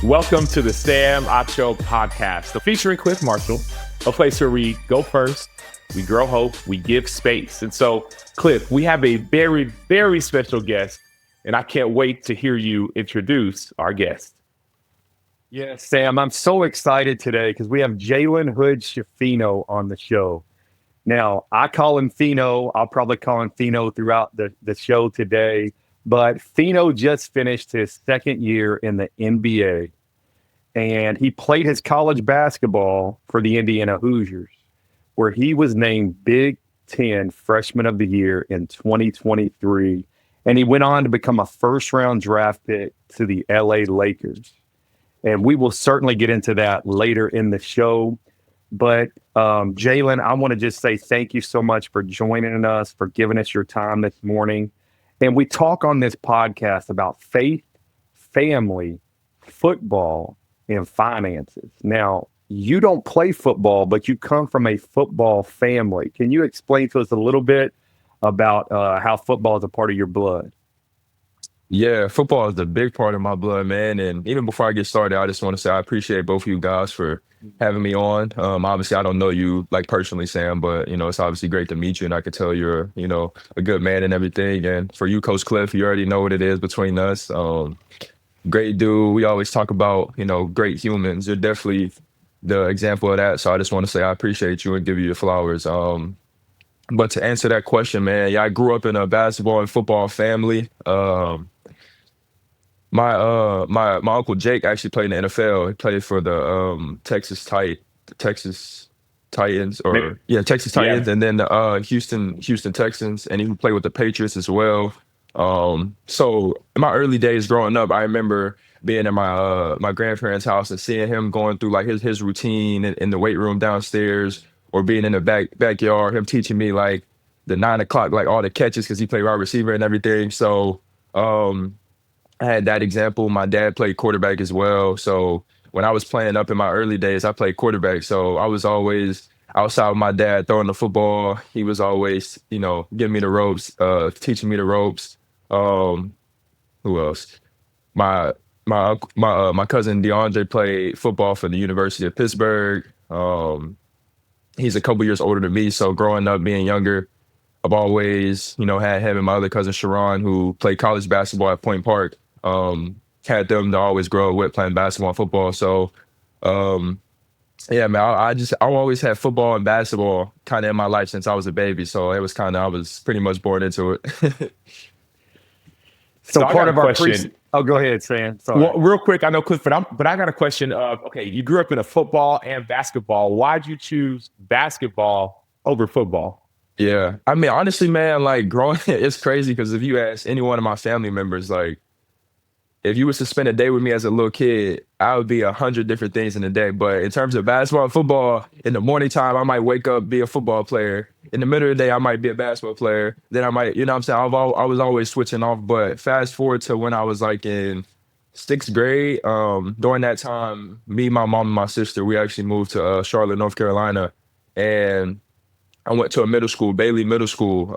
Welcome to the Sam Acho Podcast, featuring Clif Marshall, a place where we go first, we grow hope, we give space. And so, Clif, we have a very, very special guest, and I can't wait to hear you introduce our guest. Yes, Sam, I'm so excited today because we have Jalen Hood-Schifino on the show. Now, I call him Fino. I'll probably call him Fino throughout the show today. But Fino just finished his second year in the NBA, and he played his college basketball for the Indiana Hoosiers, where he was named Big Ten Freshman of the Year in 2023. And he went on to become a first-round draft pick to the LA Lakers. And we will certainly get into that later in the show. But Jalen, I want to just say thank you so much for joining us, for giving us your time this morning. And we talk on this podcast about faith, family, football, and finances. Now, you don't play football, but you come from a football family. Can you explain to us a little bit about how football is a part of your blood? Yeah, football is a big part of my blood, man. And even before I get started, I just want to say I appreciate both of you guys for having me on. Obviously, I don't know you like personally, Sam, but it's obviously great to meet you, and I can tell you're a good man and everything. And for you, Coach Clif, you already know what it is between us. Great dude. We always talk about great humans. You're definitely the example of that. So I just want to say I appreciate you and give you your flowers. But to answer that question, man, yeah, I grew up in a basketball and football family. My uncle Jake actually played in the NFL. He played for the Texas Titans, Texas Titans, and then the Houston Texans, and he played with the Patriots as well. So in my early days growing up, I remember being in my grandparents' house and seeing him going through like his routine in the weight room downstairs, or being in the backyard, him teaching me like the 9 o'clock, like all the catches, because he played wide receiver and everything. So I had that example. My dad played quarterback as well. So when I was playing up in my early days, I played quarterback. So I was always outside with my dad throwing the football. He was always, giving me the ropes, teaching me the ropes. Who else? My cousin DeAndre played football for the University of Pittsburgh. He's a couple years older than me. So growing up, being younger, I've always, had him and my other cousin Sharon, who played college basketball at Point Park. Had them to always grow up with playing basketball and football. So, yeah, man, I always had football and basketball kind of in my life since I was a baby. So it was I was pretty much born into it. So part of our question. Oh, go ahead, Sam. Sorry. Well, real quick, I know Cliff, but I got a question of, okay, you grew up in a football and basketball. Why'd you choose basketball over football? Yeah, I mean, honestly, man, like growing, it's crazy because if you ask any one of my family members, like, if you was to spend a day with me as a little kid, I would be 100 different things in a day. But in terms of basketball and football, in the morning time, I might wake up, be a football player. In the middle of the day, I might be a basketball player. Then I might, what I'm saying? I was always switching off. But fast forward to when I was like in 6th grade, during that time, me, my mom, and my sister, we actually moved to Charlotte, North Carolina. And I went to a middle school, Bailey Middle School.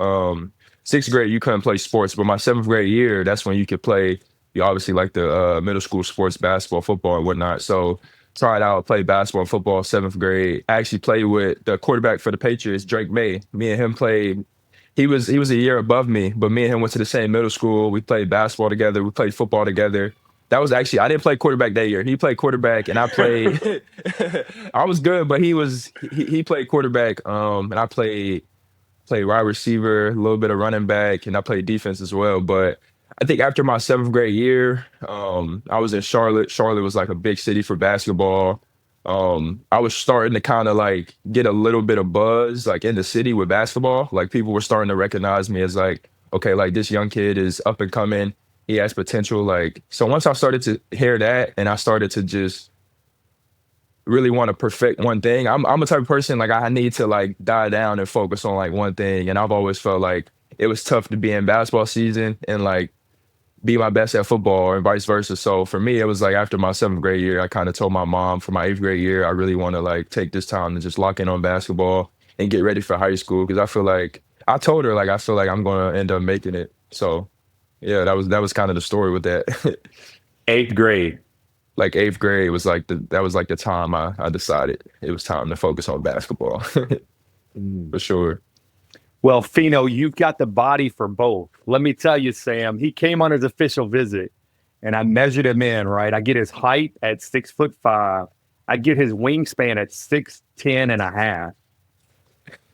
6th grade, you couldn't play sports. But my 7th grade year, that's when you could play. You obviously like the middle school sports, basketball, football, and whatnot. So tried out, played basketball and football 7th grade. I actually played with the quarterback for the Patriots, Drake May. Me and him played. He was a year above me, but me and him went to the same middle school. We played basketball together. We played football together. That was actually, I didn't play quarterback that year. He played quarterback and I played. I was good, but he played quarterback. And I played wide receiver, a little bit of running back, and I played defense as well. But I think after my 7th grade year, I was in Charlotte. Charlotte was like a big city for basketball. I was starting to kind of like get a little bit of buzz like in the city with basketball. Like people were starting to recognize me as like, okay, like this young kid is up and coming. He has potential. Like, so once I started to hear that and I started to just really want to perfect one thing, I'm a type of person, like I need to like die down and focus on like one thing. And I've always felt like it was tough to be in basketball season and like be my best at football and vice versa. So for me, it was like after my 7th grade year, I kind of told my mom for my 8th grade year, I really want to like take this time to just lock in on basketball and get ready for high school. Cause I feel like, I told her like, I feel like I'm going to end up making it. So yeah, that was kind of the story with that. 8th grade. like eighth grade was like that was like the time I decided it was time to focus on basketball. For sure. Well, Fino, you've got the body for both. Let me tell you, Sam, he came on his official visit and I measured him in, right? I get his height at 6'5". I get his wingspan at 6'10" and a half.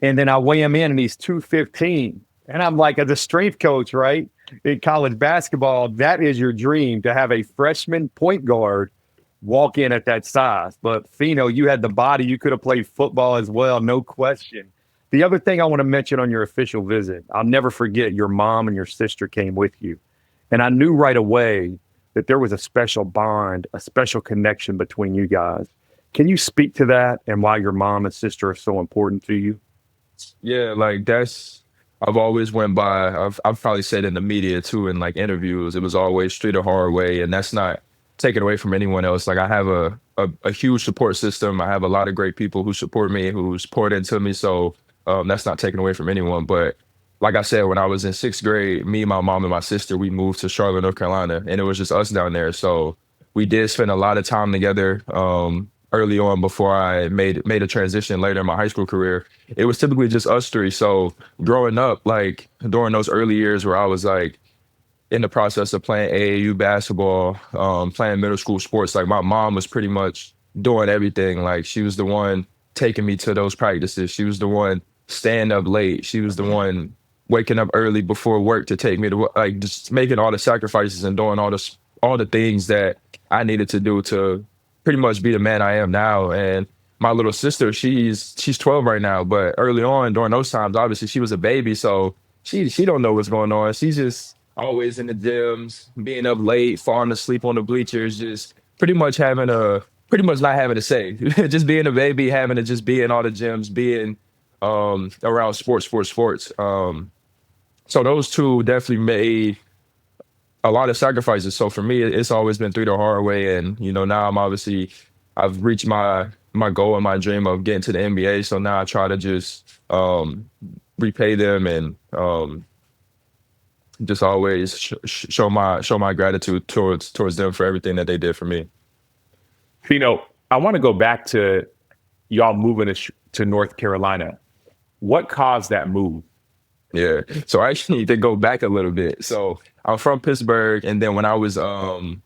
And then I weigh him in and he's 215. And I'm like, as a strength coach, right? In college basketball, that is your dream, to have a freshman point guard walk in at that size. But Fino, you had the body. You could have played football as well, no question. The other thing I want to mention on your official visit, I'll never forget, your mom and your sister came with you. And I knew right away that there was a special bond, a special connection between you guys. Can you speak to that and why your mom and sister are so important to you? Yeah, like I've always went by. I've probably said in the media too, in like interviews, it was always street or hard way, and that's not taken away from anyone else. Like I have a huge support system. I have a lot of great people who support me, who's poured into me. So that's not taken away from anyone. But like I said, when I was in sixth grade, me, my mom, and my sister, we moved to Charlotte, North Carolina, and it was just us down there. So we did spend a lot of time together. Early on, before I made a transition later in my high school career, it was typically just us three. So growing up, like during those early years where I was like in the process of playing AAU basketball, playing middle school sports, like my mom was pretty much doing everything. Like she was the one taking me to those practices. She was the one staying up late. She was the one waking up early before work to take me to like just making all the sacrifices and doing all the things that I needed to do to pretty much be the man I am now. And my little sister, she's 12 right now, but early on during those times, obviously she was a baby, so she don't know what's going on. She's just always in the gyms, being up late, falling asleep on the bleachers, just pretty much not having to say, just being a baby, having to just be in all the gyms, being around sports. So those two definitely made a lot of sacrifices. So for me, it's always been through the hard way. And, now I've reached my goal and my dream of getting to the NBA. So now I try to just repay them and just always show my gratitude towards them for everything that they did for me. Fino, I want to go back to y'all moving to North Carolina. What caused that move? Yeah. So I actually need to go back a little bit. So I'm from Pittsburgh, and then when I was either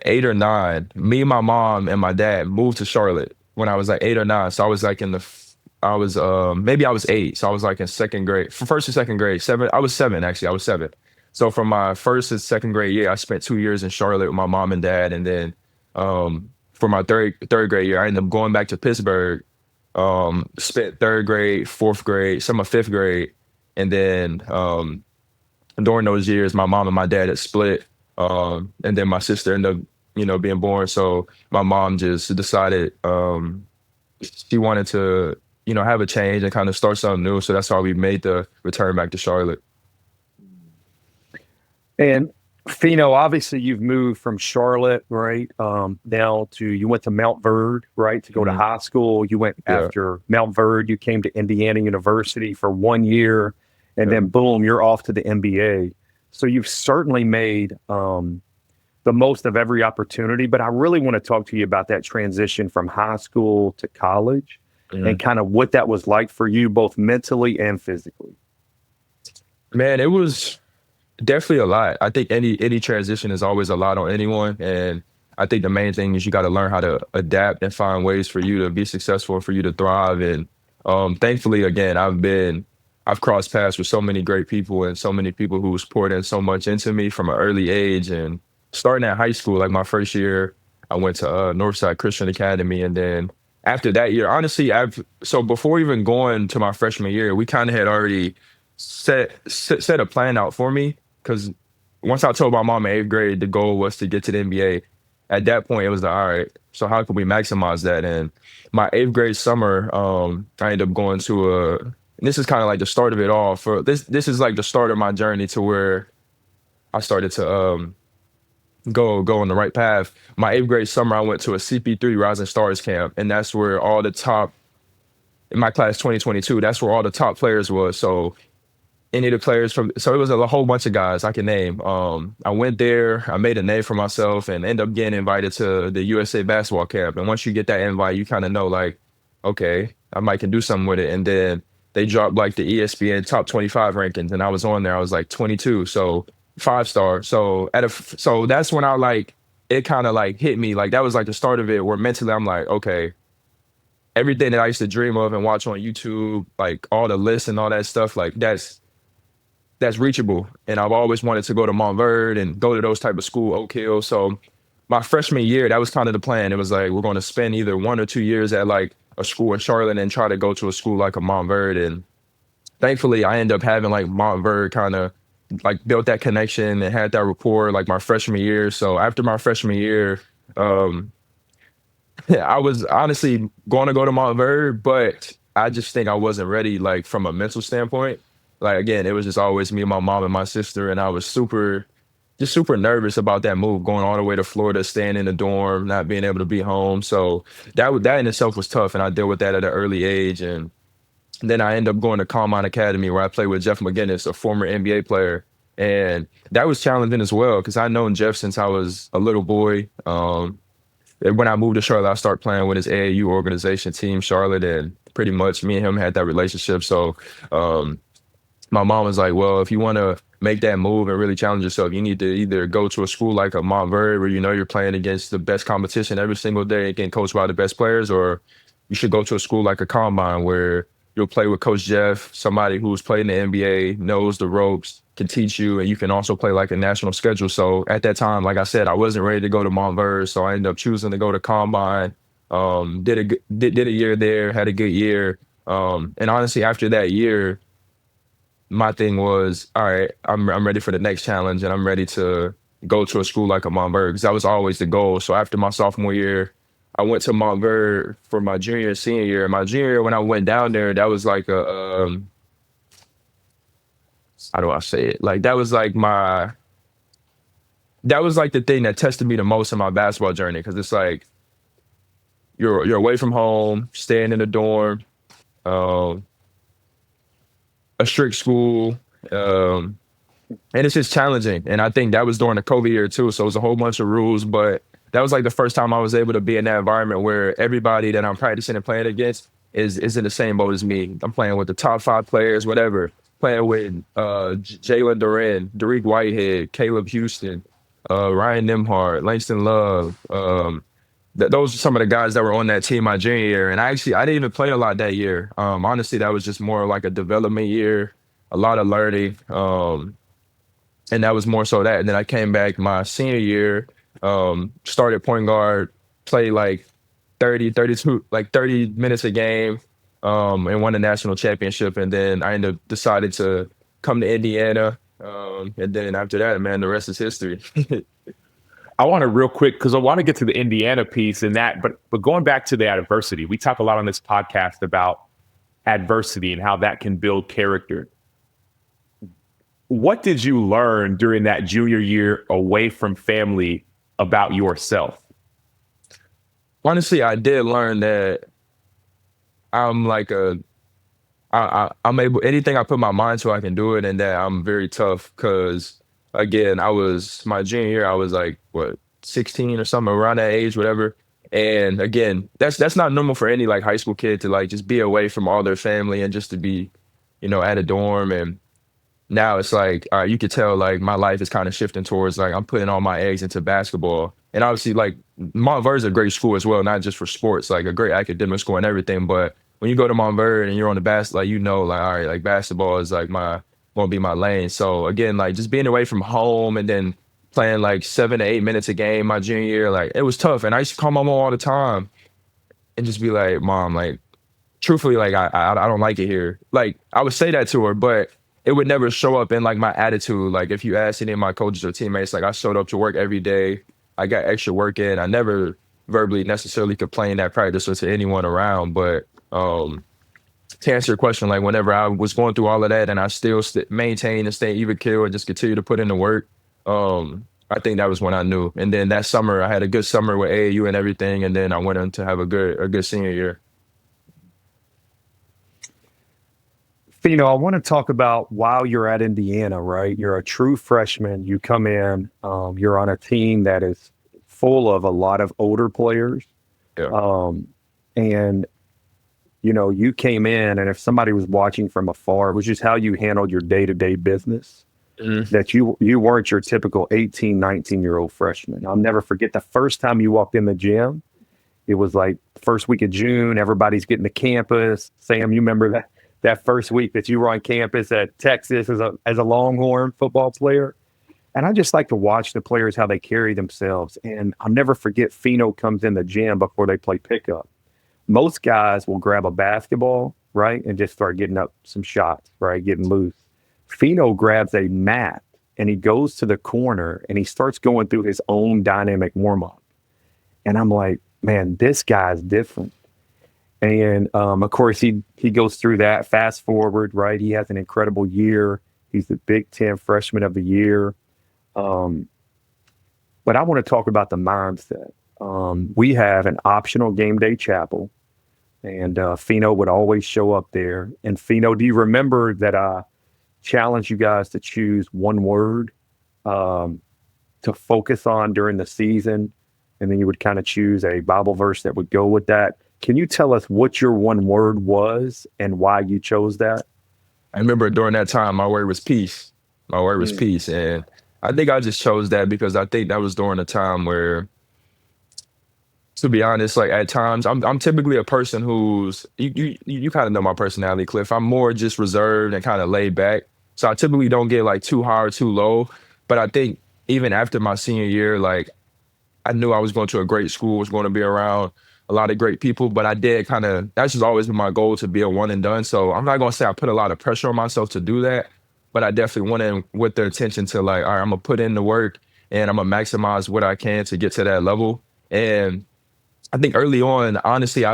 8 or 9, me, my mom, and my dad moved to Charlotte when I was like 8 or 9. So I was like maybe I was 8. So I was like in second grade, from first to second grade. I was 7 actually. I was 7. So from my first and second grade year, I spent 2 years in Charlotte with my mom and dad, and then for my third grade year, I ended up going back to Pittsburgh. Spent third grade, fourth grade, some of fifth grade, and then during those years, my mom and my dad had split, and then my sister ended up, being born. So my mom just decided she wanted to, have a change and kind of start something new. So that's why we made the return back to Charlotte. And Fino, obviously you've moved from Charlotte, right? Now you went to Mount Verde, right? To go to high school. You went after Mount Verde, you came to Indiana University for 1 year, and then boom, you're off to the NBA. So you've certainly made the most of every opportunity, but I really want to talk to you about that transition from high school to college and kind of what that was like for you, both mentally and physically. Man, it was definitely a lot. I think any transition is always a lot on anyone. And I think the main thing is you got to learn how to adapt and find ways for you to be successful and for you to thrive. And thankfully, again, I've crossed paths with so many great people and so many people who's poured in so much into me from an early age. And starting at high school, like my first year, I went to Northside Christian Academy. And then after that year, honestly, so before even going to my freshman year, we kind of had already set a plan out for me. Because once I told my mom in 8th grade the goal was to get to the NBA, at that point it was like, all right, so how can we maximize that? And my 8th grade summer, I ended up going to and this is kind of like the start of it all. For this is like the start of my journey to where I started to go on the right path. My 8th grade summer, I went to a CP3 Rising Stars camp, and that's where all the top, in my class 2022, that's where all the top players was. So any of the players so it was a whole bunch of guys I can name. I went there, I made a name for myself and ended up getting invited to the USA basketball camp. And once you get that invite, you kind of know like, okay, I might can do something with it. And then they dropped like the ESPN top 25 rankings and I was on there. I was like 22. So 5-star. So so that's when I like, it kind of like hit me. Like that was like the start of it where mentally I'm like, okay, everything that I used to dream of and watch on YouTube, like all the lists and all that stuff, like that's reachable. And I've always wanted to go to Montverde and go to those type of school, Oak Hill. So my freshman year, that was kind of the plan. It was like, we're going to spend either 1 or 2 years at like a school in Charlotte and try to go to a school like a Montverde. And thankfully I ended up having like Montverde kind of like built that connection and had that rapport like my freshman year. So after my freshman year, I was honestly going to go to Montverde, but I just think I wasn't ready, like from a mental standpoint. Like again, it was just always me, my mom, and my sister, and I was super nervous about that move, going all the way to Florida, staying in the dorm, not being able to be home. So that in itself was tough, and I dealt with that at an early age. And then I ended up going to Combine Academy, where I played with Jeff McGinnis, a former NBA player, and that was challenging as well because I'd known Jeff since I was a little boy. And when I moved to Charlotte, I started playing with his AAU organization, Team Charlotte, and pretty much me and him had that relationship. So my mom was like, well, if you want to make that move and really challenge yourself, you need to either go to a school like a Montverde where you know you're playing against the best competition every single day and getting coached by the best players, or you should go to a school like a Combine where you'll play with Coach Jeff, somebody who's played in the NBA, knows the ropes, can teach you, and you can also play like a national schedule. So at that time, like I said, I wasn't ready to go to Montverde, so I ended up choosing to go to Combine. Did a year there, had a good year. And honestly, after that year, my thing was, all right, I'm ready for the next challenge, and I'm ready to go to a school like a Montverde because that was always the goal. So after my sophomore year, I went to Montverde for my junior and senior year. My junior year, when I went down there, that was like a how do I say it? Like that was like the thing that tested me the most in my basketball journey because it's like you're away from home, staying in a dorm, a strict school, and it's just challenging. And I think that was during the COVID year too, so it was a whole bunch of rules, but that was like the first time I was able to be in that environment where everybody that I'm practicing and playing against is in the same boat as me. I'm playing with the top 5 players, whatever. Playing with Jalen Duren, Derek Whitehead, Caleb Houston, Ryan Nimhart, Langston Love. Those are some of the guys that were on that team my junior year. And I didn't even play a lot that year. Honestly, that was just more like a development year, a lot of learning. And that was more so that. And then I came back my senior year, started point guard, played like 30 minutes a game, and won a national championship. And then I ended up decided to come to Indiana. And then after that, man, the rest is history. I want to real quick, because I want to get to the Indiana piece and that, but going back to the adversity, we talk a lot on this podcast about adversity and how that can build character. What did you learn during that junior year away from family about yourself? Honestly, I did learn that I'm like I'm able, anything I put my mind to, I can do it, and that I'm very tough. Because again, my junior year, I was like, what, 16 or something, around that age, whatever. And again, that's not normal for any like high school kid to like just be away from all their family and just to be, at a dorm. And now it's like, all right, you could tell like my life is kind of shifting towards like I'm putting all my eggs into basketball. And obviously, like Montverde's a great school as well, not just for sports, like a great academic school and everything. But when you go to Montverde and you're on the like all right, like basketball is like gonna be my lane. So again, like just being away from home and then playing like 7 to 8 minutes a game my junior year, like it was tough. And I used to call my mom all the time and just be like, Mom, like truthfully, like I don't like it here. Like I would say that to her, but it would never show up in like my attitude. Like if you ask any of my coaches or teammates, like I showed up to work every day. I got extra work in. I never verbally necessarily complained at practice or to anyone around. But to answer your question, like whenever I was going through all of that and I still maintain and stay even keel and just continue to put in the work, I think that was when I knew. And then that summer, I had a good summer with AAU and everything. And then I went on to have a good senior year. Fino, I want to talk about while you're at Indiana, right? You're a true freshman. You come in, you're on a team that is full of a lot of older players. Yeah. And, you came in, and if somebody was watching from afar, it was just how you handled your day-to-day business, that you weren't your typical 18, 19-year-old freshman. I'll never forget the first time you walked in the gym. It was like first week of June, everybody's getting to campus. Sam, you remember that first week that you were on campus at Texas as a Longhorn football player. And I just like to watch the players, how they carry themselves. And I'll never forget Fino comes in the gym before they play pickup. Most guys will grab a basketball, right, and just start getting up some shots, right, getting loose. Fino grabs a mat, and he goes to the corner, and he starts going through his own dynamic warm-up. And I'm like, man, this guy's different. And, of course, he goes through that. Fast forward, right, he has an incredible year. He's the Big Ten Freshman of the Year. But I want to talk about the mindset. We have an optional game day chapel, and Fino would always show up there. And Fino, do you remember that I challenged you guys to choose one word to focus on during the season? And then you would kind of choose a Bible verse that would go with that. Can you tell us what your one word was and why you chose that? I remember during that time, my word was peace. My word was peace. And I think I just chose that because I think that was during a time where, to be honest, like at times, I'm typically a person who's, you kind of know my personality, Cliff. I'm more just reserved and kind of laid back. So I typically don't get like too high or too low. But I think even after my senior year, like I knew I was going to a great school, was going to be around a lot of great people, but I did that's just always been my goal, to be a one and done. So I'm not going to say I put a lot of pressure on myself to do that, but I definitely went in with the intention to like, all right, I'm going to put in the work and I'm going to maximize what I can to get to that level. And I think early on, honestly,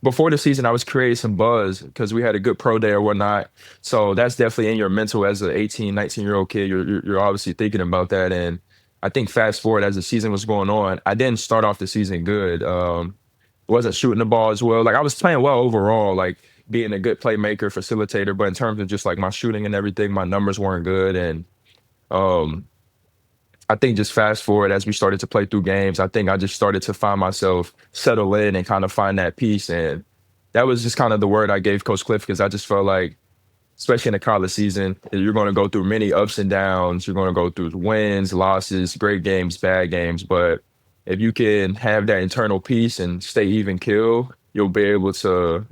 before the season, I was creating some buzz because we had a good pro day or whatnot. So that's definitely in your mental as an 18, 19-year-old kid. You're obviously thinking about that. And I think fast forward as the season was going on, I didn't start off the season good. Wasn't shooting the ball as well. Like I was playing well overall, like being a good playmaker, facilitator. But in terms of just like my shooting and everything, my numbers weren't good. And I think just fast forward as we started to play through games, I think I just started to find myself settle in and kind of find that peace. And that was just kind of the word I gave Coach Cliff, because I just felt like, especially in the college season, you're going to go through many ups and downs. You're going to go through wins, losses, great games, bad games. But if you can have that internal peace and stay even keel, you'll be able to,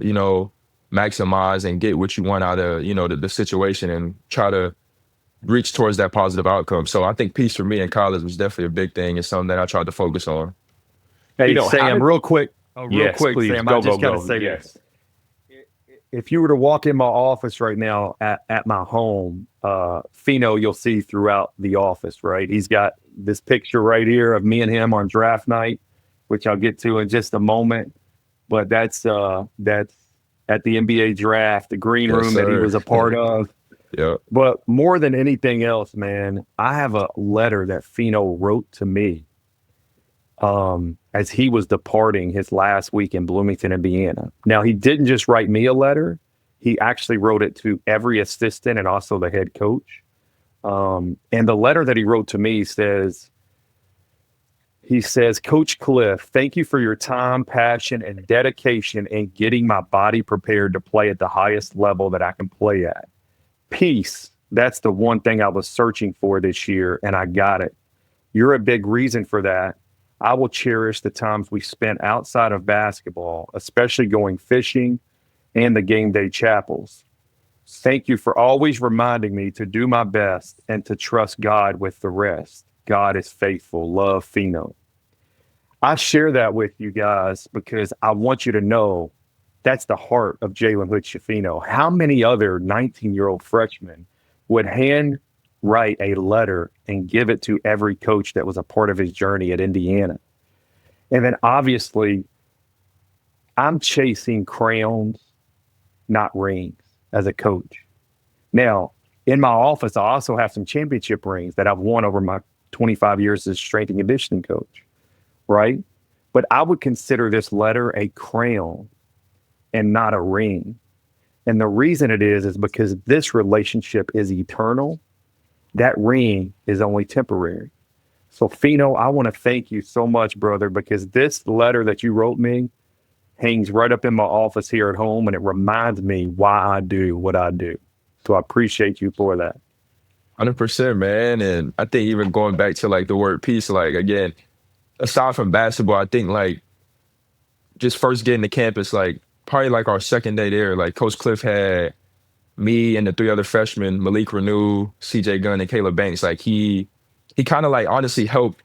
maximize and get what you want out of, the situation and try to reach towards that positive outcome. So I think peace for me in college was definitely a big thing. It's something that I tried to focus on. Hey, Sam, real quick. Yes, please. Sam, go, I just got to go. say Yes. this. If you were to walk in my office right now at my home, Fino, you'll see throughout the office, right? He's got this picture right here of me and him on draft night, which I'll get to in just a moment. But that's at the NBA draft, the green room that he was a part of. Yeah. But more than anything else, man, I have a letter that Fino wrote to me as he was departing his last week in Bloomington, Indiana. Now, he didn't just write me a letter. He actually wrote it to every assistant and also the head coach. And the letter that he wrote to me says, Coach Cliff, thank you for your time, passion, and dedication in getting my body prepared to play at the highest level that I can play at. Peace. That's the one thing I was searching for this year, and I got it. You're a big reason for that. I will cherish the times we spent outside of basketball, especially going fishing and the game day chapels. Thank you for always reminding me to do my best and to trust God with the rest. God is faithful. Love, Fino. I share that with you guys because I want you to know that's the heart of Jalen Hood-Schifino. How many other 19-year-old freshmen would handwrite a letter and give it to every coach that was a part of his journey at Indiana? And then obviously, I'm chasing crowns, not rings, as a coach. Now, in my office, I also have some championship rings that I've won over my 25 years as strength and conditioning coach, right? But I would consider this letter a crown and not a ring. And the reason it is because this relationship is eternal. That ring is only temporary. So, Fino, I want to thank you so much, brother, because this letter that you wrote me hangs right up in my office here at home, and it reminds me why I do what I do. So I appreciate you for that. 100%, man. And I think even going back to like the word peace, like again, aside from basketball, I think like just first getting to campus, like probably like our second day there, like Coach Cliff had me and the three other freshmen, Malik Renew, CJ Gunn, and Caleb Banks. Like he kind of like honestly helped.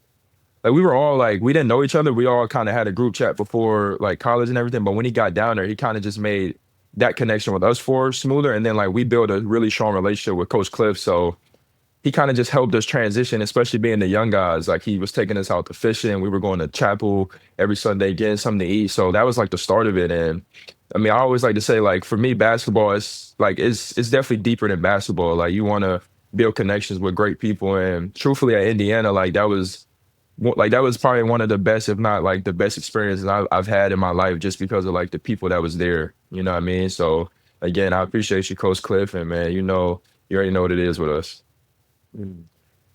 Like we were all like, we didn't know each other. We all kind of had a group chat before like college and everything. But when he got down there, he kind of just made that connection with us four smoother. And then like we built a really strong relationship with Coach Cliff. So he kind of just helped us transition, especially being the young guys. Like he was taking us out to fishing. We were going to chapel every Sunday, getting something to eat. So that was like the start of it. And I mean, I always like to say, like, for me, basketball is like, it's definitely deeper than basketball. Like you want to build connections with great people. And truthfully at Indiana, like that was probably one of the best, if not like the best experiences I've had in my life, just because of like the people that was there. You know what I mean? So again, I appreciate you, Coach Cliff. And man, you already know what it is with us.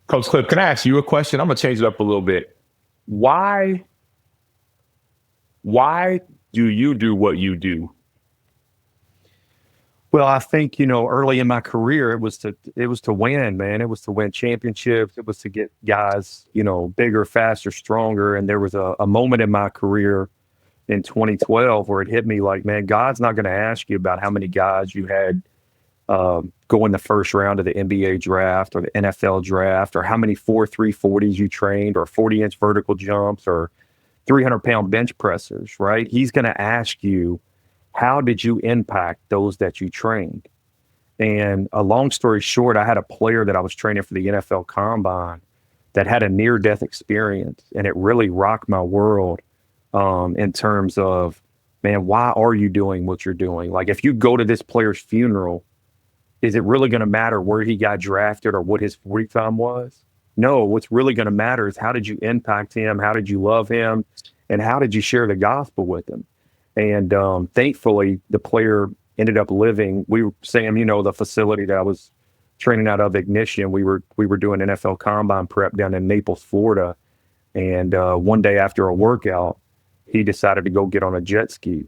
Coach Cliff, can I ask you a question? I'm gonna change it up a little bit. Why do you do what you do? Well, I think, early in my career, it was to win, man. It was to win championships. It was to get guys, bigger, faster, stronger. And there was a moment in my career in 2012 where it hit me like, man, God's not going to ask you about how many guys you had go in the first round of the NBA draft or the NFL draft, or how many 4.340s you trained, or 40-inch vertical jumps, or 300-pound bench pressers, right? He's going to ask you, how did you impact those that you trained? And a long story short, I had a player that I was training for the NFL Combine that had a near-death experience, and it really rocked my world in terms of, man, why are you doing what you're doing? Like, if you go to this player's funeral, is it really going to matter where he got drafted or what his 40 time was? No, what's really going to matter is how did you impact him? How did you love him? And how did you share the gospel with him? And thankfully, the player ended up living. Sam, the facility that I was training out of, Ignition, we were doing NFL Combine prep down in Naples, Florida. And one day after a workout, he decided to go get on a jet ski.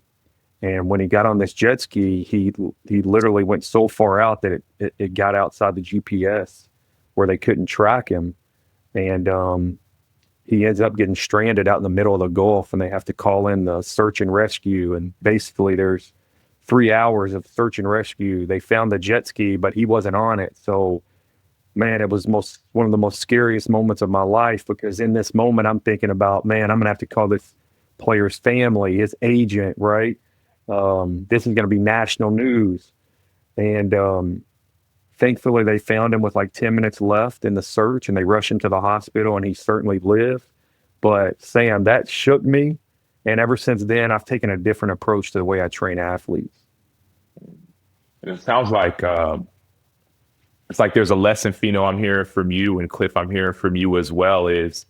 And when he got on this jet ski, he literally went so far out that it got outside the GPS where they couldn't track him. And he ends up getting stranded out in the middle of the Gulf, and they have to call in the search and rescue. And basically there's 3 hours of search and rescue. They found the jet ski, but he wasn't on it. So, man, it was one of the most scariest moments of my life, because in this moment I'm thinking about, man, I'm going to have to call this player's family, his agent, right? This is going to be national news. And thankfully, they found him with like 10 minutes left in the search, and they rushed him to the hospital, and he certainly lived. But Sam, that shook me. And ever since then, I've taken a different approach to the way I train athletes. And it sounds like it's like there's a lesson, Fino, I'm hearing from you, and Cliff, I'm hearing from you as well, is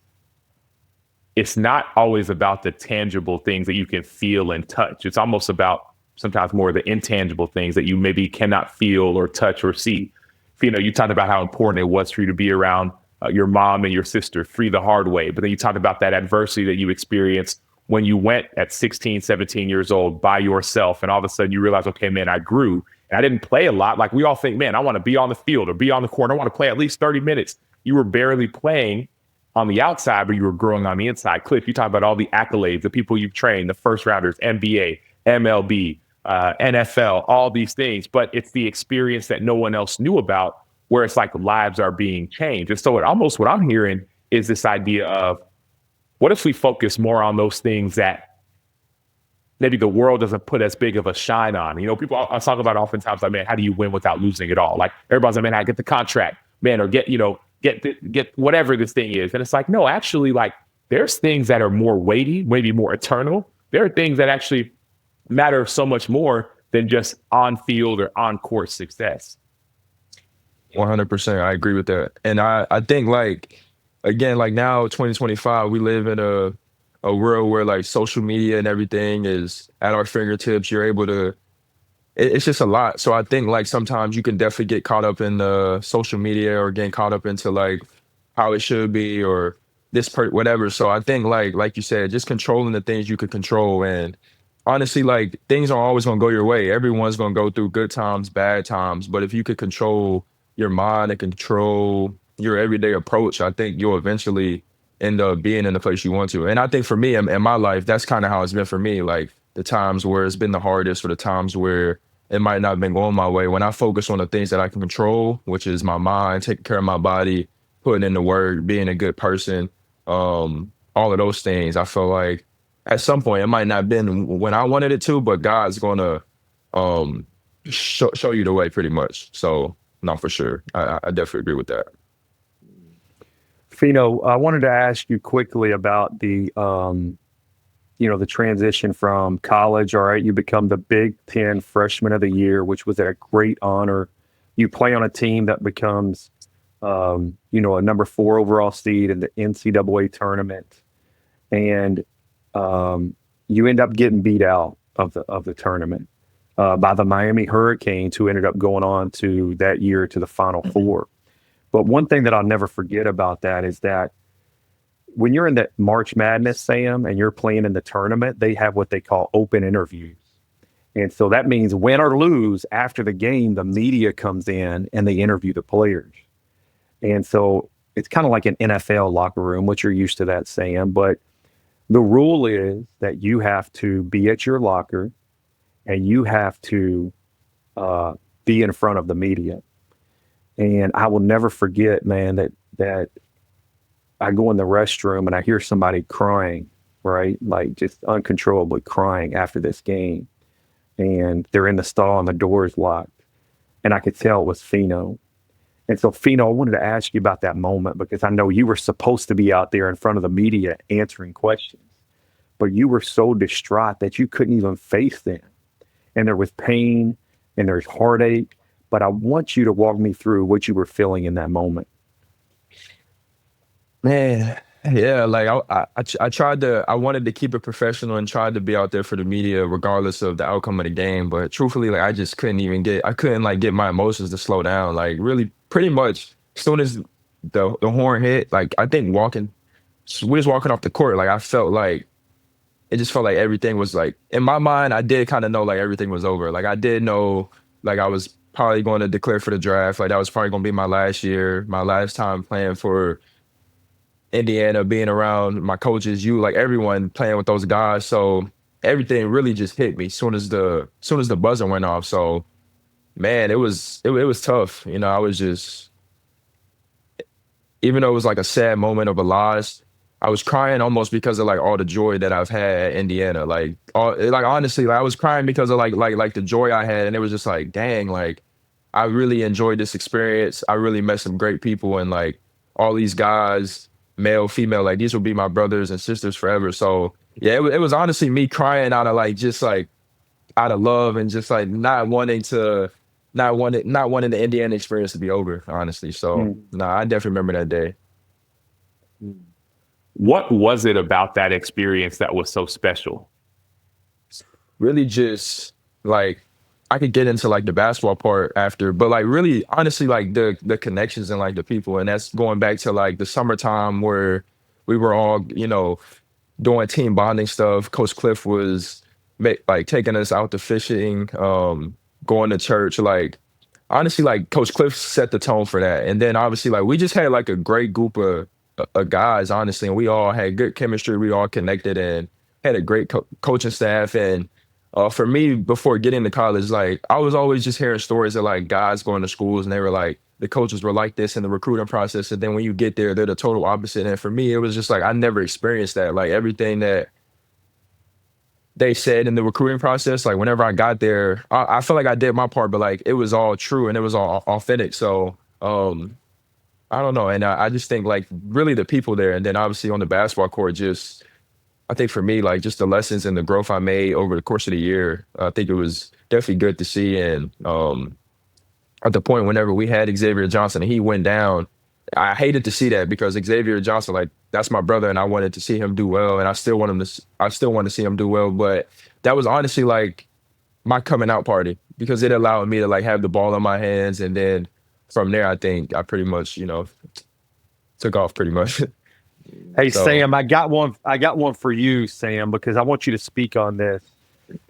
it's not always about the tangible things that you can feel and touch. It's almost about sometimes more of the intangible things that you maybe cannot feel or touch or see. Fino, you talked about how important it was for you to be around your mom and your sister free the hard way. But then you talked about that adversity that you experienced when you went at 16, 17 years old by yourself. And all of a sudden you realize, okay, man, I grew. And I didn't play a lot. Like we all think, man, I want to be on the field or be on the court. I want to play at least 30 minutes. You were barely playing on the outside, but you were growing on the inside. Cliff, you talk about all the accolades, the people you've trained, the first rounders, NBA, MLB, NFL, all these things. But it's the experience that no one else knew about, where it's like lives are being changed. And so what I'm hearing is this idea of, what if we focus more on those things that maybe the world doesn't put as big of a shine on? People I talk about oftentimes, like, man, how do you win without losing it all? Like everybody's like, man, I get the contract, man, or get whatever this thing is. And it's like, no, actually, like there's things that are more weighty, maybe more eternal. There are things that actually matter so much more than just on field or on court success. 100%. I agree with that. And I think like, again, like now 2025, we live in a world where like social media and everything is at our fingertips. You're able to it's just a lot. So I think like sometimes you can definitely get caught up in the social media or getting caught up into like how it should be or whatever. So I think like you said, just controlling the things you could control. And honestly, like things aren't always gonna go your way. Everyone's gonna go through good times, bad times. But if you could control your mind and control your everyday approach, I think you'll eventually end up being in the place you want to. And I think for me in my life, that's kind of how it's been for me. Like the times where it's been the hardest or the times where it might not have been going my way. When I focus on the things that I can control, which is my mind, taking care of my body, putting in the work, being a good person, all of those things, I feel like at some point it might not have been when I wanted it to, but God's gonna show you the way pretty much. So no, for sure. I definitely agree with that. Fino, I wanted to ask you quickly about the transition from college. All right, you become the Big Ten Freshman of the Year, which was a great honor. You play on a team that becomes, a number 4 overall seed in the NCAA tournament, and you end up getting beat out of the tournament by the Miami Hurricanes, who ended up going on to that year to the Final Four. But one thing that I'll never forget about that is that when you're in the March Madness, Sam, and you're playing in the tournament, they have what they call open interviews. And so that means win or lose, after the game, the media comes in and they interview the players. And so it's kind of like an NFL locker room, which you're used to that, Sam. But the rule is that you have to be at your locker and you have to be in front of the media. And I will never forget, man, that I go in the restroom and I hear somebody crying, right? Like just uncontrollably crying after this game. And they're in the stall and the door is locked. And I could tell it was Fino. And so, Fino, I wanted to ask you about that moment, because I know you were supposed to be out there in front of the media answering questions, but you were so distraught that you couldn't even face them. And there was pain and there's heartache. But I want you to walk me through what you were feeling in that moment. Man, yeah, like I wanted to keep it professional and tried to be out there for the media regardless of the outcome of the game. But truthfully, like I just I couldn't like get my emotions to slow down. Like really pretty much as soon as the horn hit, like I think we was walking off the court, like I felt like it just felt like everything was like in my mind, I did kind of know like everything was over. Like I did know like I was probably going to declare for the draft. Like that was probably going to be my last year, my last time playing for Indiana, being around my coaches, like everyone playing with those guys. So everything really just hit me soon as the buzzer went off. So man, it was tough. I was just, even though it was like a sad moment of a loss, I was crying almost because of like all the joy that I've had at Indiana. Like honestly, like I was crying because of like the joy I had, and it was just like, dang, like I really enjoyed this experience. I really met some great people, and like all these guys, male, female, like these will be my brothers and sisters forever. So yeah, it was honestly me crying out of like just like out of love and just like not wanting the Indiana experience to be over, honestly. So I definitely remember that day. What was it about that experience that was so special? Really just like I could get into like the basketball part after, but like really honestly like the connections and like the people, and that's going back to like the summertime where we were all doing team bonding stuff. Coach Clif was like taking us out to fishing, going to church. Like honestly, like Coach Clif set the tone for that, and then obviously like we just had like a great group of guys, honestly, and we all had good chemistry. We all connected and had a great coaching staff. And for me, before getting to college, like I was always just hearing stories of like guys going to schools and they were like, the coaches were like this in the recruiting process. And then when you get there, they're the total opposite. And for me, it was just like, I never experienced that. Like everything that they said in the recruiting process, like whenever I got there, I felt like I did my part, but like it was all true and it was all authentic. So, I don't know. And I just think like really the people there, and then obviously on the basketball court, just, I think for me, like just the lessons and the growth I made over the course of the year, I think it was definitely good to see. And at the point whenever we had Xavier Johnson and he went down, I hated to see that because Xavier Johnson, like that's my brother and I wanted to see him do well. And I still want to see him do well. But that was honestly like my coming out party. because it allowed me to like have the ball in my hands, and then from there, I think I pretty much, you know, took off pretty much. Hey, So, Sam, I got one for you, Sam, because I want you to speak on this.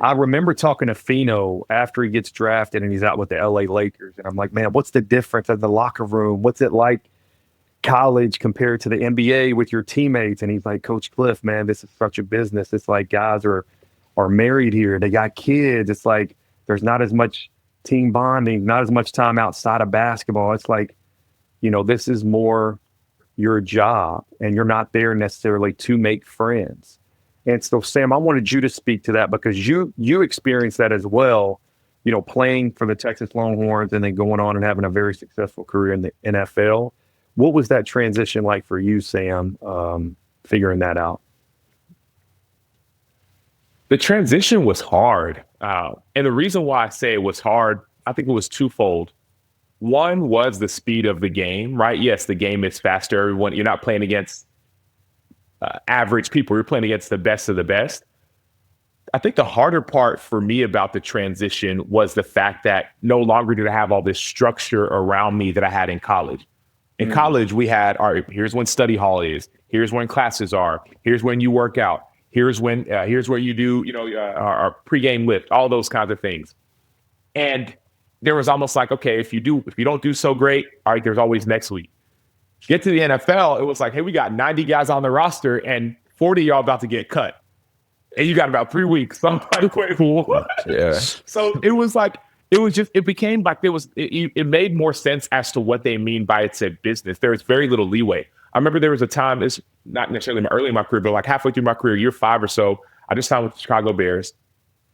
I remember talking to Fino after he gets drafted and he's out with the LA Lakers. And I'm like, man, what's the difference in the locker room? What's it like college compared to the NBA with your teammates? And he's like, Coach Cliff, man, this is such a business. It's like guys are married here. They got kids. It's like there's not as much team bonding, not as much time outside of basketball. It's like, this is more your job and you're not there necessarily to make friends. And so, Sam, I wanted you to speak to that because you experienced that as well, playing for the Texas Longhorns and then going on and having a very successful career in the NFL. What was that transition like for you, Sam, figuring that out? The transition was hard. And the reason why I say it was hard, I think it was twofold. One was the speed of the game, right? Yes, the game is faster. You're not playing against average people. You're playing against the best of the best. I think the harder part for me about the transition was the fact that no longer did I have all this structure around me that I had in college. In college, we had, all right, here's when study hall is. Here's when classes are. Here's when you work out. Here's where you do, our pregame lift, all those kinds of things. And there was almost like, okay, if you don't do so great, all right, there's always next week. Get to the NFL, it was like, hey, we got 90 guys on the roster and 40 of y'all about to get cut. And you got about 3 weeks. So I'm like, wait, what? yeah. So it became like it made more sense as to what they mean by it's a business. There was very little leeway. I remember there was a time, it's not necessarily early in my career, but like halfway through my career, year 5 or so, I just signed with the Chicago Bears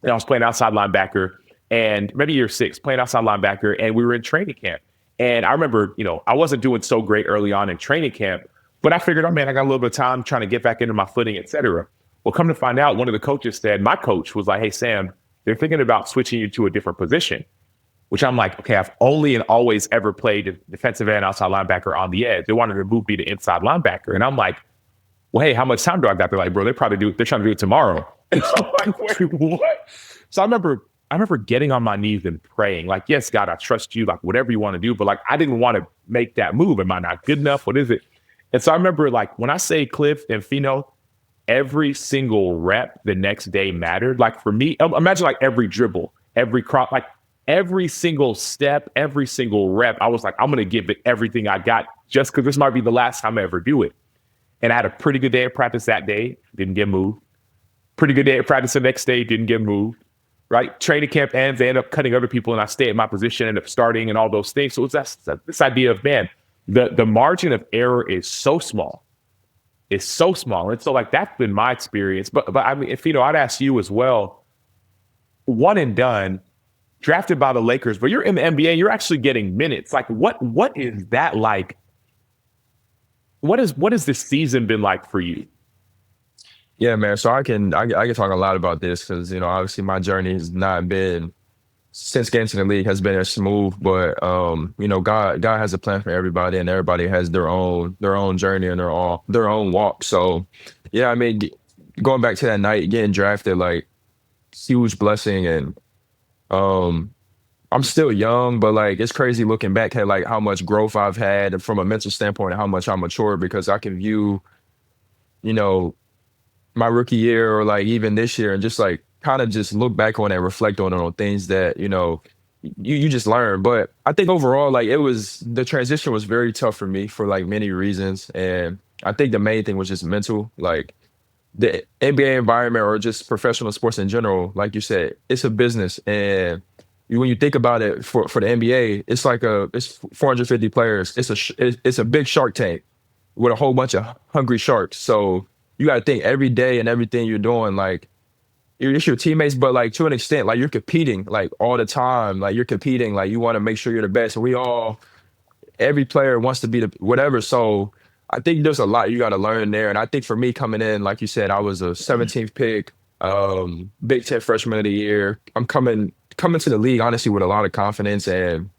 and I was playing outside linebacker, and maybe year 6 playing outside linebacker, and we were in training camp. And I remember, I wasn't doing so great early on in training camp, but I figured, oh man, I got a little bit of time trying to get back into my footing, et cetera. Well, come to find out, one of the coaches said, my coach was like, hey, Sam, they're thinking about switching you to a different position, which I'm like, okay, I've only and always ever played defensive end, outside linebacker on the edge. They wanted to move me to inside linebacker. And I'm like, well, hey, how much time do I got? They're like, bro, they're trying to do it tomorrow. And so I'm like, wait, what? So I remember getting on my knees and praying, like, yes, God, I trust you, like whatever you want to do. But like, I didn't want to make that move. Am I not good enough? What is it? And so I remember, like, when I say Cliff and Fino, every single rep the next day mattered. Like for me, imagine like every dribble, every crop, like every single step, every single rep. I was like, I'm going to give it everything I got just because this might be the last time I ever do it. And I had a pretty good day of practice that day, didn't get moved. Pretty good day of practice the next day, didn't get moved. Right? Training camp ends, they end up cutting other people and I stay at my position, end up starting and all those things. So it's this idea of, man, the margin of error is so small. It's so small. And so like, that's been my experience. But I mean, if I'd ask you as well, one and done, drafted by the Lakers, but you're in the NBA, you're actually getting minutes. Like what is that like? What has this season been like for you? Yeah, man. So I can talk a lot about this because, obviously my journey has not been, since getting to the league, has been as smooth, but God has a plan for everybody, and everybody has their own journey and their own walk. So yeah, I mean, going back to that night, getting drafted, like, huge blessing. And I'm still young, but like, it's crazy looking back at like how much growth I've had from a mental standpoint and how much I matured, because I can view, my rookie year or like even this year and just like kind of just look back on it and reflect on things that, you just learn. But I think overall, like, the transition was very tough for me for like many reasons. And I think the main thing was just mental, like the NBA environment or just professional sports in general. Like you said, it's a business. And when you think about it for the NBA, it's like it's 450 players. It's a big Shark Tank with a whole bunch of hungry sharks. So you got to think every day and everything you're doing, like, it's your teammates, but like to an extent, like you're competing like all the time. Like you're competing, like you want to make sure you're the best. And every player wants to be the whatever. So I think there's a lot you got to learn there. And I think for me coming in, like you said, I was a 17th pick, Big Ten freshman of the year. I'm coming to the league, honestly, with a lot of confidence. And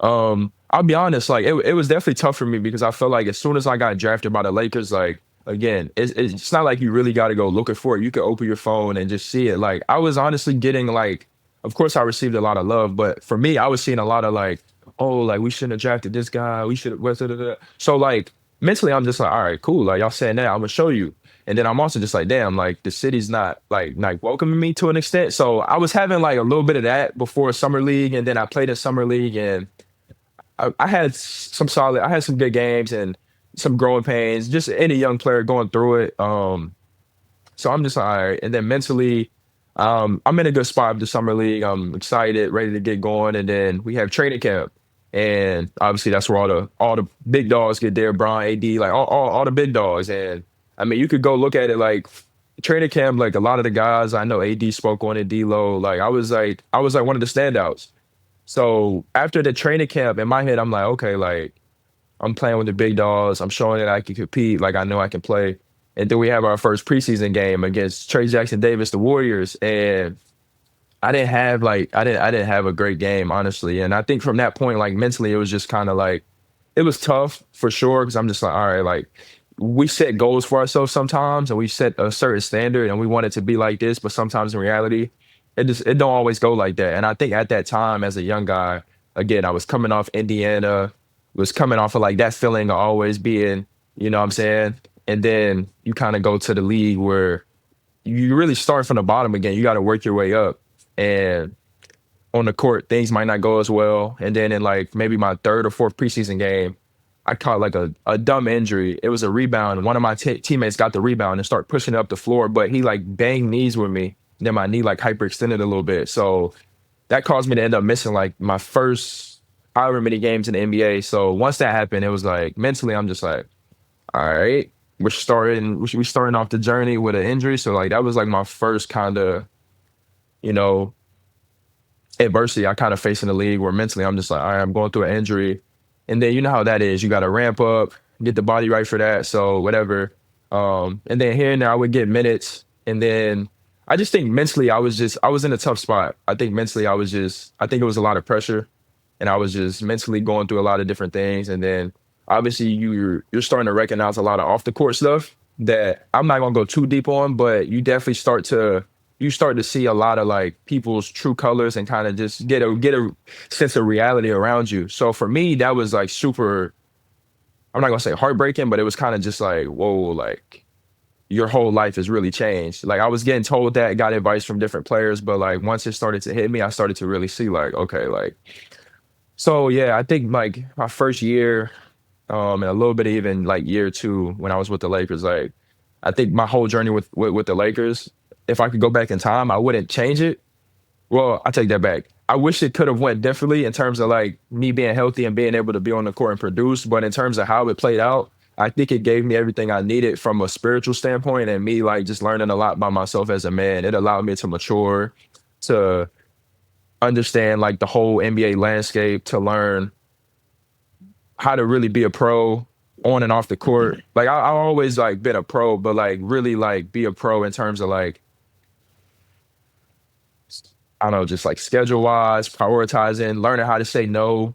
I'll be honest, like it was definitely tough for me because I felt like as soon as I got drafted by the Lakers, like, again, it's not like you really got to go looking for it. You can open your phone and just see it. Like, I was honestly getting like of course, I received a lot of love, but for me, I was seeing a lot of like, oh, like we shouldn't have drafted this guy. We should have. So like mentally, I'm just like, all right, cool. Like y'all saying that, I'm gonna show you. And then I'm also just like, damn, like the city's not like welcoming me to an extent. So I was having like a little bit of that before summer league, and then I played in summer league, and I had I had some good games and some growing pains. Just any young player going through it. So I'm just like, all right. And then mentally, I'm in a good spot with the summer league. I'm excited, ready to get going. And then we have training camp. And obviously that's where all the big dogs get there, Brian, AD, like all the big dogs. And I mean, you could go look at it like training camp, like a lot of the guys I know AD spoke on it, D-Lo, like I was like one of the standouts. So after the training camp, in my head, I'm like, okay, like I'm playing with the big dogs. I'm showing that I can compete. Like I know I can play. And then we have our first preseason game against Trey Jackson Davis, the Warriors. And I didn't have a great game, honestly. And I think from that point, like mentally, it was just kind of like, it was tough for sure. Cause I'm just like, all right, like we set goals for ourselves sometimes and we set a certain standard and we want it to be like this. But sometimes in reality, it don't always go like that. And I think at that time as a young guy, again, I was coming off Indiana, was coming off of like that feeling of always being, you know what I'm saying? And then you kind of go to the league where you really start from the bottom again. You got to work your way up. And on the court, things might not go as well. And then in like maybe my third or fourth preseason game, I caught like a dumb injury. It was a rebound. One of my teammates got the rebound and started pushing it up the floor, but he like banged knees with me. Then my knee like hyperextended a little bit. So that caused me to end up missing like my first however many games in the NBA. So once that happened, it was like mentally, I'm just like, all right, we're starting off the journey with an injury. So like that was like my first kind of, you know, adversity I kind of face in the league where mentally I'm just like, all right, I'm going through an injury. And then you know how that is. You got to ramp up, get the body right for that. So whatever. And then here and there I would get minutes. And then I just think mentally I was in a tough spot. I think mentally I think it was a lot of pressure. And I was just mentally going through a lot of different things. And then obviously you're starting to recognize a lot of off the court stuff that I'm not going to go too deep on, but you definitely start to see a lot of like people's true colors and kind of just get a sense of reality around you. So for me, that was like super, I'm not gonna say heartbreaking, but it was kind of just like, whoa, like your whole life has really changed. Like I was getting told that, got advice from different players, but like once it started to hit me, I started to really see like, okay, like, so yeah, I think like my first year, and a little bit of even like year two when I was with the Lakers, like I think my whole journey with the Lakers, if I could go back in time, I wouldn't change it. Well, I take that back. I wish it could have went differently in terms of like me being healthy and being able to be on the court and produce. But in terms of how it played out, I think it gave me everything I needed from a spiritual standpoint and me like just learning a lot by myself as a man. It allowed me to mature, to understand like the whole NBA landscape, to learn how to really be a pro on and off the court. Like I always like been a pro, but like really like be a pro in terms of like, I don't know, just like schedule wise, prioritizing, learning how to say no,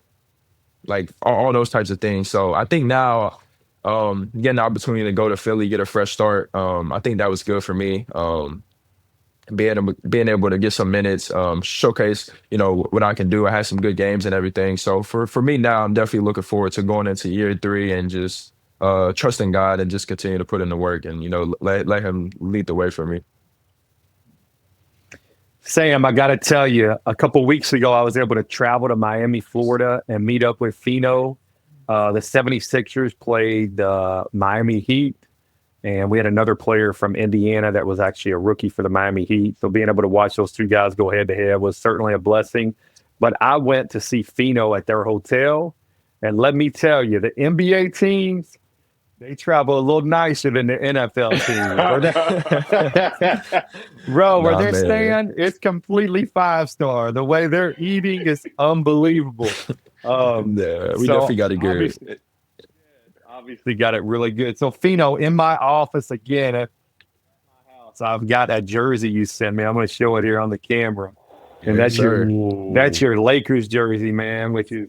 like all those types of things. So I think now, getting the opportunity to go to Philly, get a fresh start, I think that was good for me. Being able to get some minutes, showcase, you know, what I can do. I had some good games and everything. So for me now, I'm definitely looking forward to going into year three and just trusting God and just continue to put in the work and, you know, let him lead the way for me. Sam, I got to tell you, a couple weeks ago, I was able to travel to Miami, Florida, and meet up with Fino. The 76ers played the Miami Heat, and we had another player from Indiana that was actually a rookie for the Miami Heat. So being able to watch those two guys go head-to-head was certainly a blessing. But I went to see Fino at their hotel, and let me tell you, the NBA teams, they travel a little nicer than the NFL team. Bro, where they're staying, it's completely 5-star. The way they're eating is unbelievable. We definitely got it good. Obviously got it really good. So, Fino, in my office again at my house, I've got a jersey you sent me. I'm going to show it here on the camera. And that's your Lakers jersey, man, which is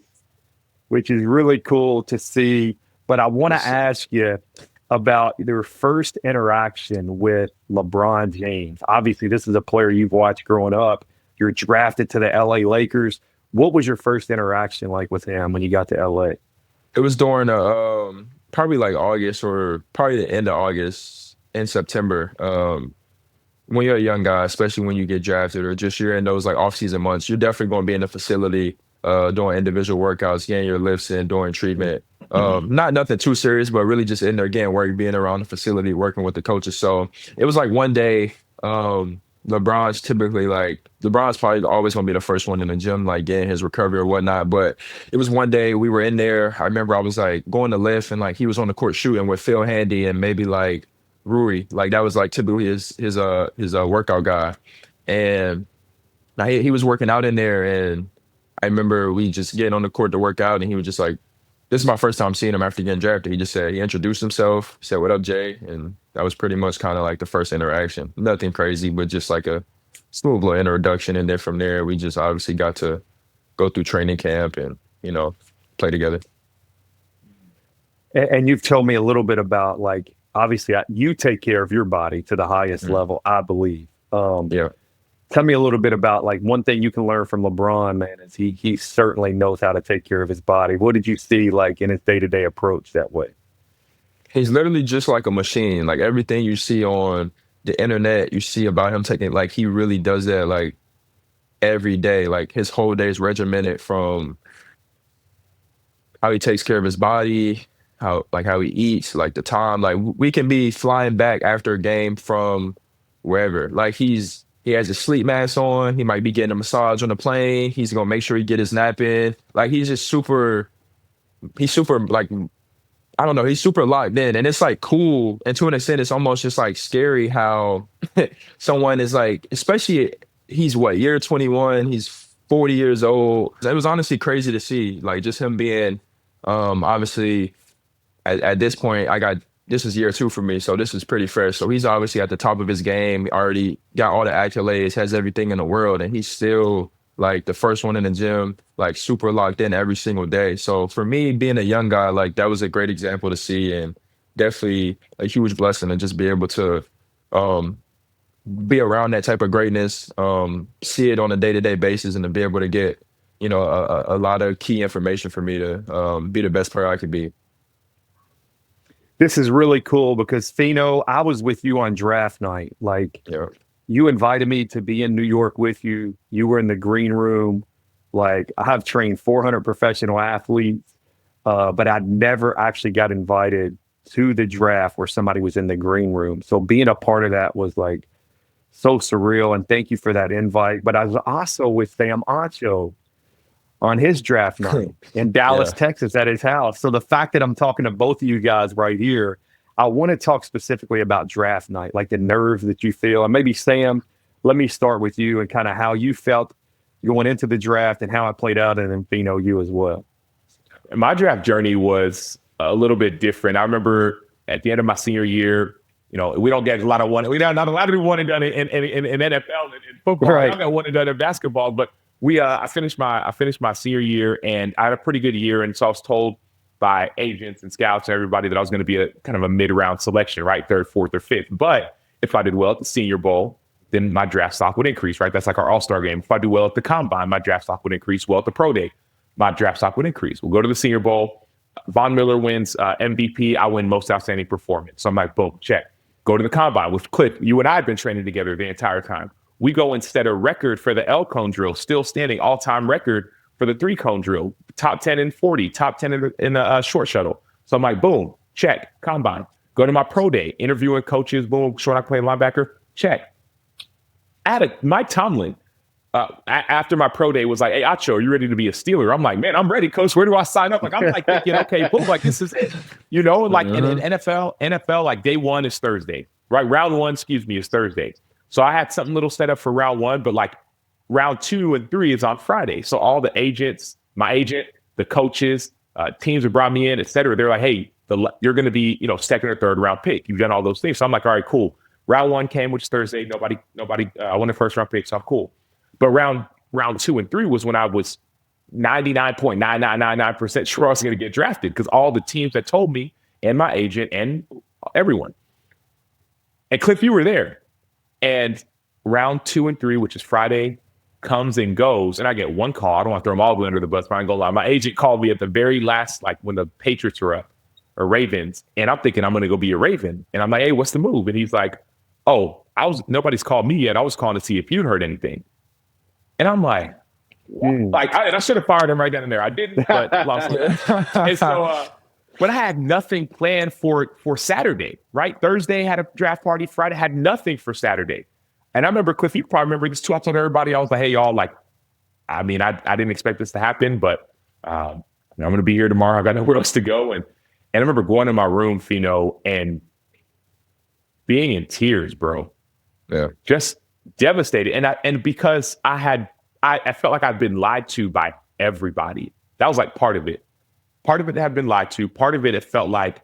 really cool to see. But I want to ask you about your first interaction with LeBron James. Obviously, this is a player you've watched growing up. You're drafted to the LA Lakers. What was your first interaction like with him when you got to LA? It was during probably like August or probably the end of August and September. When you're a young guy, especially when you get drafted or just you're in those like off-season months, you're definitely going to be in the facility doing individual workouts, getting your lifts in, doing treatment. Not nothing too serious, but really just in there getting work, being around the facility, working with the coaches. So it was like one day, LeBron's probably always going to be the first one in the gym, like getting his recovery or whatnot. But it was one day we were in there. I remember I was like going to lift and like he was on the court shooting with Phil Handy and maybe like Rui, like that was like typically his workout guy, and now he was working out in there, and I remember we just getting on the court to work out, and he was just like, "This is my first time seeing him after getting drafted." He introduced himself, said, "What up, Jay?" And that was pretty much kind of like the first interaction. Nothing crazy, but just like a smooth little introduction, and then from there we just obviously got to go through training camp and play together. And you've told me a little bit about like. Obviously, you take care of your body to the highest level, I believe. Yeah. Tell me a little bit about like one thing you can learn from LeBron, man, is he certainly knows how to take care of his body. What did you see like in his day-to-day approach that way? He's literally just like a machine. Like everything you see on the internet, you see about him taking, like he really does that like every day. Like his whole day is regimented from how he takes care of his body, how he eats, like the time, like we can be flying back after a game from wherever. Like he has his sleep mask on. He might be getting a massage on the plane. He's gonna make sure he get his nap in. Like he's super like, I don't know, he's super locked in. And it's like cool. And to an extent, it's almost just like scary how someone is like, especially he's year 21, he's 40 years old. It was honestly crazy to see, like just him being obviously at this point, this is year 2 for me, so this is pretty fresh. So he's obviously at the top of his game, already got all the accolades, has everything in the world, and he's still like the first one in the gym, like super locked in every single day. So for me, being a young guy, like that was a great example to see, and definitely a huge blessing to just be able to be around that type of greatness, see it on a day-to-day basis, and to be able to get a lot of key information for me to be the best player I could be. This is really cool because Fino, I was with you on draft night. Like you invited me to be in New York with you. You were in the green room. Like I have trained 400 professional athletes, but I never actually got invited to the draft where somebody was in the green room. So being a part of that was like so surreal. And thank you for that invite. But I was also with Sam Acho on his draft night in Dallas, Texas at his house. So the fact that I'm talking to both of you guys right here, I want to talk specifically about draft night, like the nerves that you feel. And maybe Sam, let me start with you and kind of how you felt going into the draft and how it played out, and then Fino, you as well. My draft journey was a little bit different. I remember at the end of my senior year, we don't get a lot of one. We not a lot of one and done in NFL and in football. Right. I got one and done in basketball, but I finished my senior year, and I had a pretty good year. And so I was told by agents and scouts and everybody that I was going to be a kind of a mid-round selection, right? 3rd, 4th, or 5th. But if I did well at the Senior Bowl, then my draft stock would increase, right? That's like our all-star game. If I do well at the Combine, my draft stock would increase. Well at the Pro Day, my draft stock would increase. We'll go to the Senior Bowl. Von Miller wins MVP. I win most outstanding performance. So I'm like, boom, check. Go to the Combine with Clif. You and I have been training together the entire time. We go and set a record for the L-cone drill, still standing all-time record for the 3-cone drill, top 10 in 40, top 10 in the short shuttle. So I'm like, boom, check, Combine. Go to my Pro Day, interviewing coaches, boom, short I play linebacker, check. Mike Tomlin, after my Pro Day, was like, hey, Acho, are you ready to be a Steeler? I'm like, man, I'm ready, coach. Where do I sign up? Like, I'm like thinking, okay, boom, like this is it. Like in NFL, like day 1 is Thursday, right? Round 1, is Thursday. So I had something little set up for round 1, but like round 2 and 3 is on Friday. So all the agents, my agent, the coaches, teams that brought me in, et cetera, they're like, hey, you're going to be, 2nd or 3rd round pick. You've done all those things. So I'm like, all right, cool. Round 1 came, which is Thursday. Nobody, I won the 1st round pick, so I'm cool. But round 2 and 3 was when I was 99.9999% sure I was going to get drafted, because all the teams that told me, and my agent and everyone. And Clif, you were there. And round 2 and 3, which is Friday, comes and goes, and I get one call. I don't want to throw them all under the bus, but I ain't gonna lie. My agent called me at the very last, like when the Patriots were up, or Ravens, and I'm thinking I'm gonna go be a Raven. And I'm like, hey, what's the move? And he's like, oh, nobody's called me yet. I was calling to see if you'd heard anything. And I'm like, what? I should have fired him right then and there. I didn't, but lost it. And so, but I had nothing planned for Saturday, right? Thursday had a draft party. Friday had nothing for Saturday. And I remember, Cliff, you probably remember this too. I told everybody, I was like, hey, y'all, like, I mean, I didn't expect this to happen, but I'm going to be here tomorrow. I got nowhere else to go. And I remember going in my room, Fino, and being in tears, bro. Yeah. Just devastated. And because I felt like I'd been lied to by everybody. That was like part of it. Part of it had been lied to. Part of it felt like,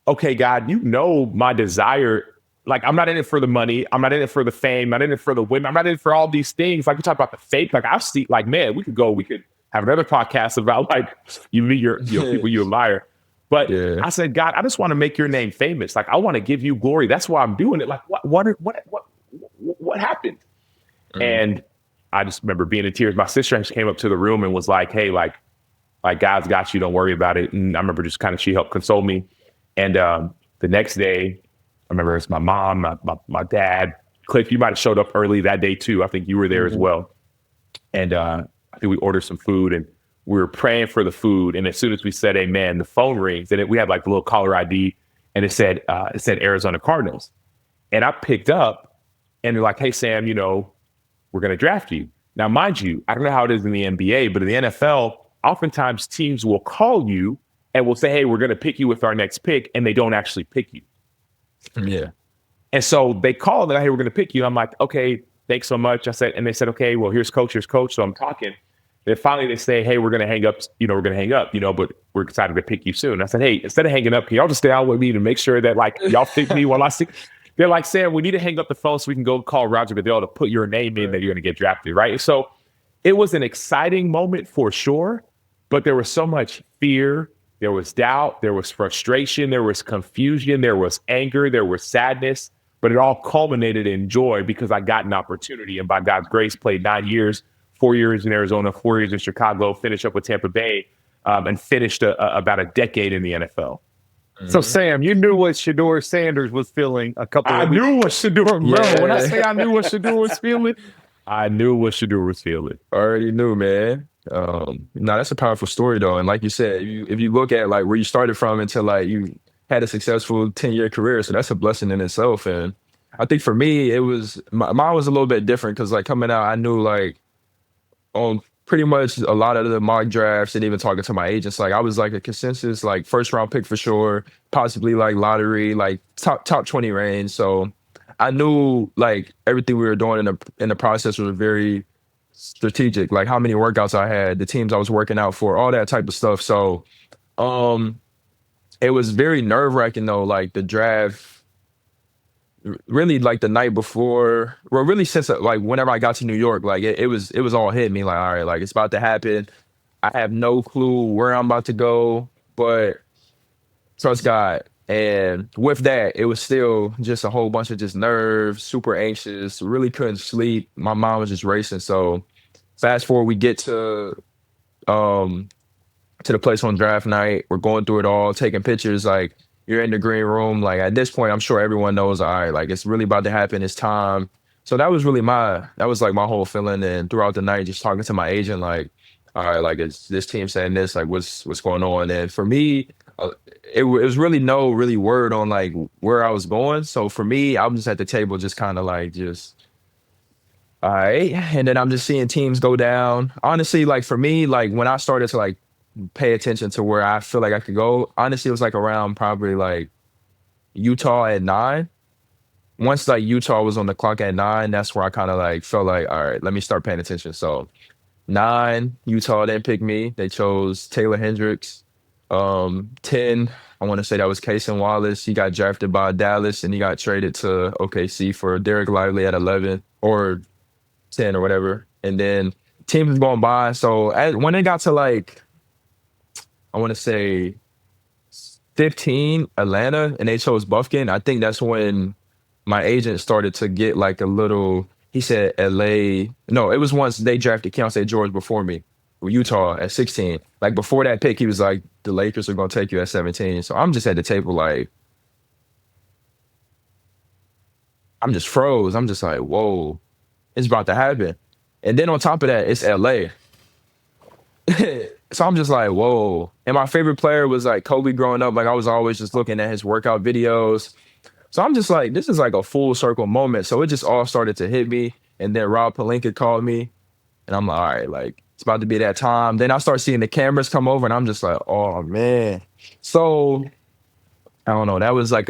okay, God, you know my desire. Like, I'm not in it for the money. I'm not in it for the fame. I'm not in it for the women. I'm not in it for all these things. Like, we talk about the fake. Like, I see, like, man, we could have another podcast about, like, you meet your people you admire. But I said, God, I just want to make your name famous. Like, I want to give you glory. That's why I'm doing it. Like, what happened? And I just remember being in tears. My sister actually came up to the room and was like, hey, like God's got you. Don't worry about it. And I remember just kind of, she helped console me. And the next day, I remember it's my mom, my dad. Cliff, you might have showed up early that day too. I think you were there as well. And I think we ordered some food and we were praying for the food. And as soon as we said amen, the phone rings and we had like the little caller ID and it said Arizona Cardinals. And I picked up and they're like, hey, Sam, you know, we're going to draft you. Now, mind you, I don't know how it is in the NBA, but in the NFL, oftentimes teams will call you and will say, hey, we're going to pick you with our next pick. And they don't actually pick you. Yeah. And so they called and hey, we're going to pick you. I'm like, okay, thanks so much. I said, and they said, okay, well, here's coach. So I'm talking. Then finally they say, hey, we're going to hang up, but we're excited to pick you soon. I said, hey, instead of hanging up, can y'all just stay on with me to make sure that like y'all pick me while I see. They're like, Sam, we need to hang up the phone so we can go call Roger Goodell to put your name in that you're going to get drafted, right? So it was an exciting moment for sure, but there was so much fear. There was doubt. There was frustration. There was confusion. There was anger. There was sadness. But it all culminated in joy because I got an opportunity and by God's grace played 9 years, 4 years in Arizona, 4 years in Chicago, finished up with Tampa Bay, and finished about a decade in the NFL. So, Sam, you knew what Shedeur Sanders was feeling a couple of weeks ago. I knew what Shedeur, when I say I knew what Shedeur was feeling, I knew what Shedeur was feeling. Already knew, man. No, that's a powerful story, though. And like you said, if you look at like where you started from until like you had a successful 10-year career, so that's a blessing in itself. And I think for me, it was mine was a little bit different because like coming out, I knew like on pretty much a lot of the mock drafts and even talking to my agents, like I was like a consensus, like first round pick for sure, possibly like lottery, like top 20 range. So I knew like everything we were doing in the process was very strategic, like how many workouts I had, the teams I was working out for, all that type of stuff. So it was very nerve-wracking though, like the draft really like the night before, well, really since like whenever I got to New York, like it was all hitting me like, all right, like it's about to happen. I have no clue where I'm about to go, but trust God. And with that, it was still just a whole bunch of just nerves, super anxious, really couldn't sleep. My mind was just racing. So fast forward, we get to the place on draft night. We're going through it all, taking pictures, like you're in the green room. Like at this point, I'm sure everyone knows, all right, like it's really about to happen. It's time. So that was really my whole feeling. And throughout the night, just talking to my agent, like, all right, like it's this team saying this, like what's going on? And for me, it was really no word on like where I was going. So for me, I'm just at the table, just kind of like all right. And then I'm just seeing teams go down. Honestly, like for me, like when I started to like pay attention to where I feel like I could go, honestly, it was like around probably like Utah at 9. Once like Utah was on the clock at 9, that's where I kind of like felt like, all right, let me start paying attention. So 9, Utah didn't pick me. They chose Taylor Hendricks. 10, I want to say that was Cason Wallace. He got drafted by Dallas and he got traded to OKC for Derek Lively at 11 or 10 or whatever. And then teams was going by. So when it got to like, I want to say 15, Atlanta, and they chose Buffkin, I think that's when my agent started to get like a little he said LA. No, it was once they drafted Keon St. George before me, Utah at 16. Like before that pick, he was like, the Lakers are gonna take you at 17. So I'm just at the table like, I'm just froze. I'm just like, whoa, it's about to happen. And then on top of that, it's LA. So I'm just like, whoa. And my favorite player was like Kobe growing up. Like I was always just looking at his workout videos. So I'm just like, this is like a full circle moment. So it just all started to hit me. And then Rob Pelinka called me. And I'm like, all right, like it's about to be that time. Then I start seeing the cameras come over and I'm just like, oh man. So I don't know. That was like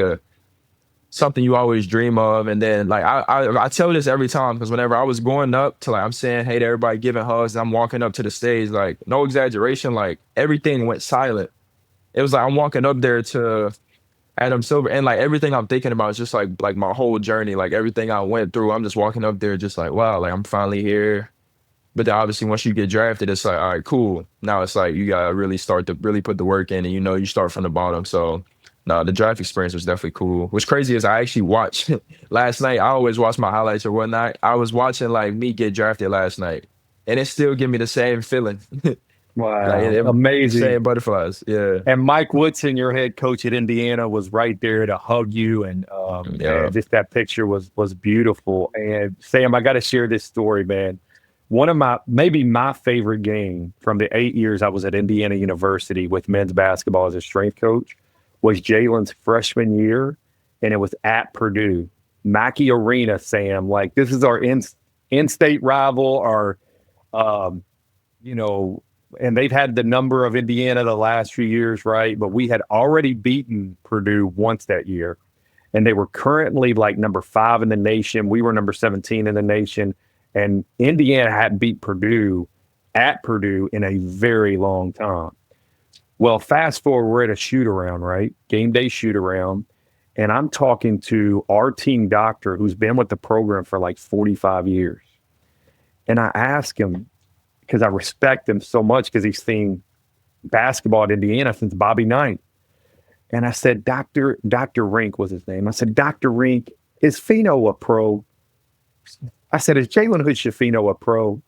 something you always dream of. And then like I tell this every time because whenever I was going up to like I'm saying hey to everybody, giving hugs, and I'm walking up to the stage, like no exaggeration, like everything went silent. It was like I'm walking up there to Adam Silver and like everything I'm thinking about is just like my whole journey, like everything I went through. I'm just walking up there just like, wow, like I'm finally here. But then obviously once you get drafted, it's like, all right, cool. Now it's like you gotta really start to really put the work in and you start from the bottom. So no, the draft experience was definitely cool. What's crazy is I actually watched last night. I always watch my highlights or whatnot. I was watching like me get drafted last night, and it still give me the same feeling. Wow, like, amazing. Same butterflies, yeah. And Mike Woodson, your head coach at Indiana, was right there to hug you, and man, just that picture was beautiful. And Sam, I got to share this story, man. One of maybe my favorite game from the 8 years I was at Indiana University with men's basketball as a strength coach was Jalen's freshman year, and it was at Purdue. Mackey Arena, Sam. Like, this is our in-state rival, our, and they've had the number of Indiana the last few years, right? But we had already beaten Purdue once that year, and they were currently like number 5 in the nation. We were number 17 in the nation, and Indiana hadn't beat Purdue at Purdue in a very long time. Well, fast forward, we're at a shoot-around, right? Game day shoot-around. And I'm talking to our team doctor who's been with the program for like 45 years. And I ask him, because I respect him so much because he's seen basketball at Indiana since Bobby Knight. And I said, Dr. Rink was his name. I said, Dr. Rink, is Fino a pro? I said, is Jalen Hood-Schifino a pro?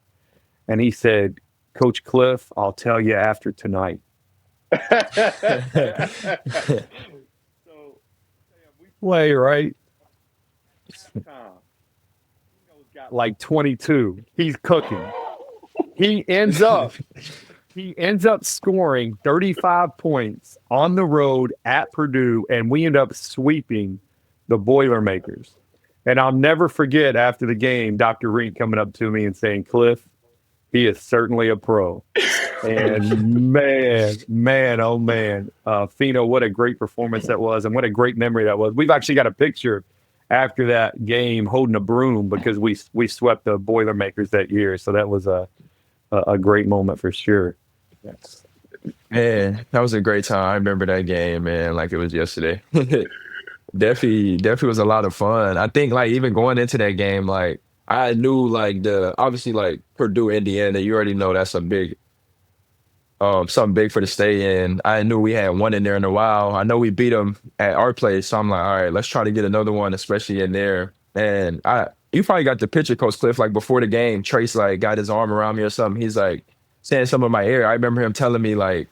And he said, Coach Clif, I'll tell you after tonight. So we play, right? Got like 22. He's cooking. He ends up scoring 35 points on the road at Purdue, and we end up sweeping the Boilermakers. And I'll never forget after the game, Dr. Rink coming up to me and saying, Clif, he is certainly a pro. And man, oh man, Fino, what a great performance that was, and what a great memory that was. We've actually got a picture after that game holding a broom because we swept the Boilermakers that year. So that was a great moment for sure. Yes. Man, that was a great time. I remember that game, man, like it was yesterday. Definitely was a lot of fun. I think like even going into that game, like I knew like obviously like Purdue, Indiana, you already know that's a big something big for the stay in. I knew we had one in there in a while. I know we beat them at our place, so I'm like, all right, let's try to get another one, especially in there. And you probably got the picture, Coach Clif, like before the game, Trace like got his arm around me or something. He's like saying something in my ear. I remember him telling me like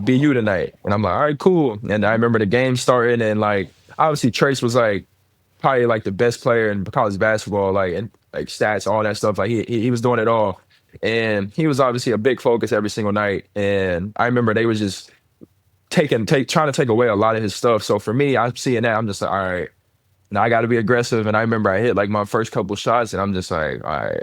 be you tonight. And I'm like, all right, cool. And I remember the game starting, and like obviously Trace was like probably like the best player in college basketball, like and like stats, all that stuff. Like he was doing it all. And he was obviously a big focus every single night. And I remember they was just trying to take away a lot of his stuff. So for me, I'm seeing that, I'm just like, all right, now I got to be aggressive. And I remember I hit like my first couple shots, and I'm just like, all right.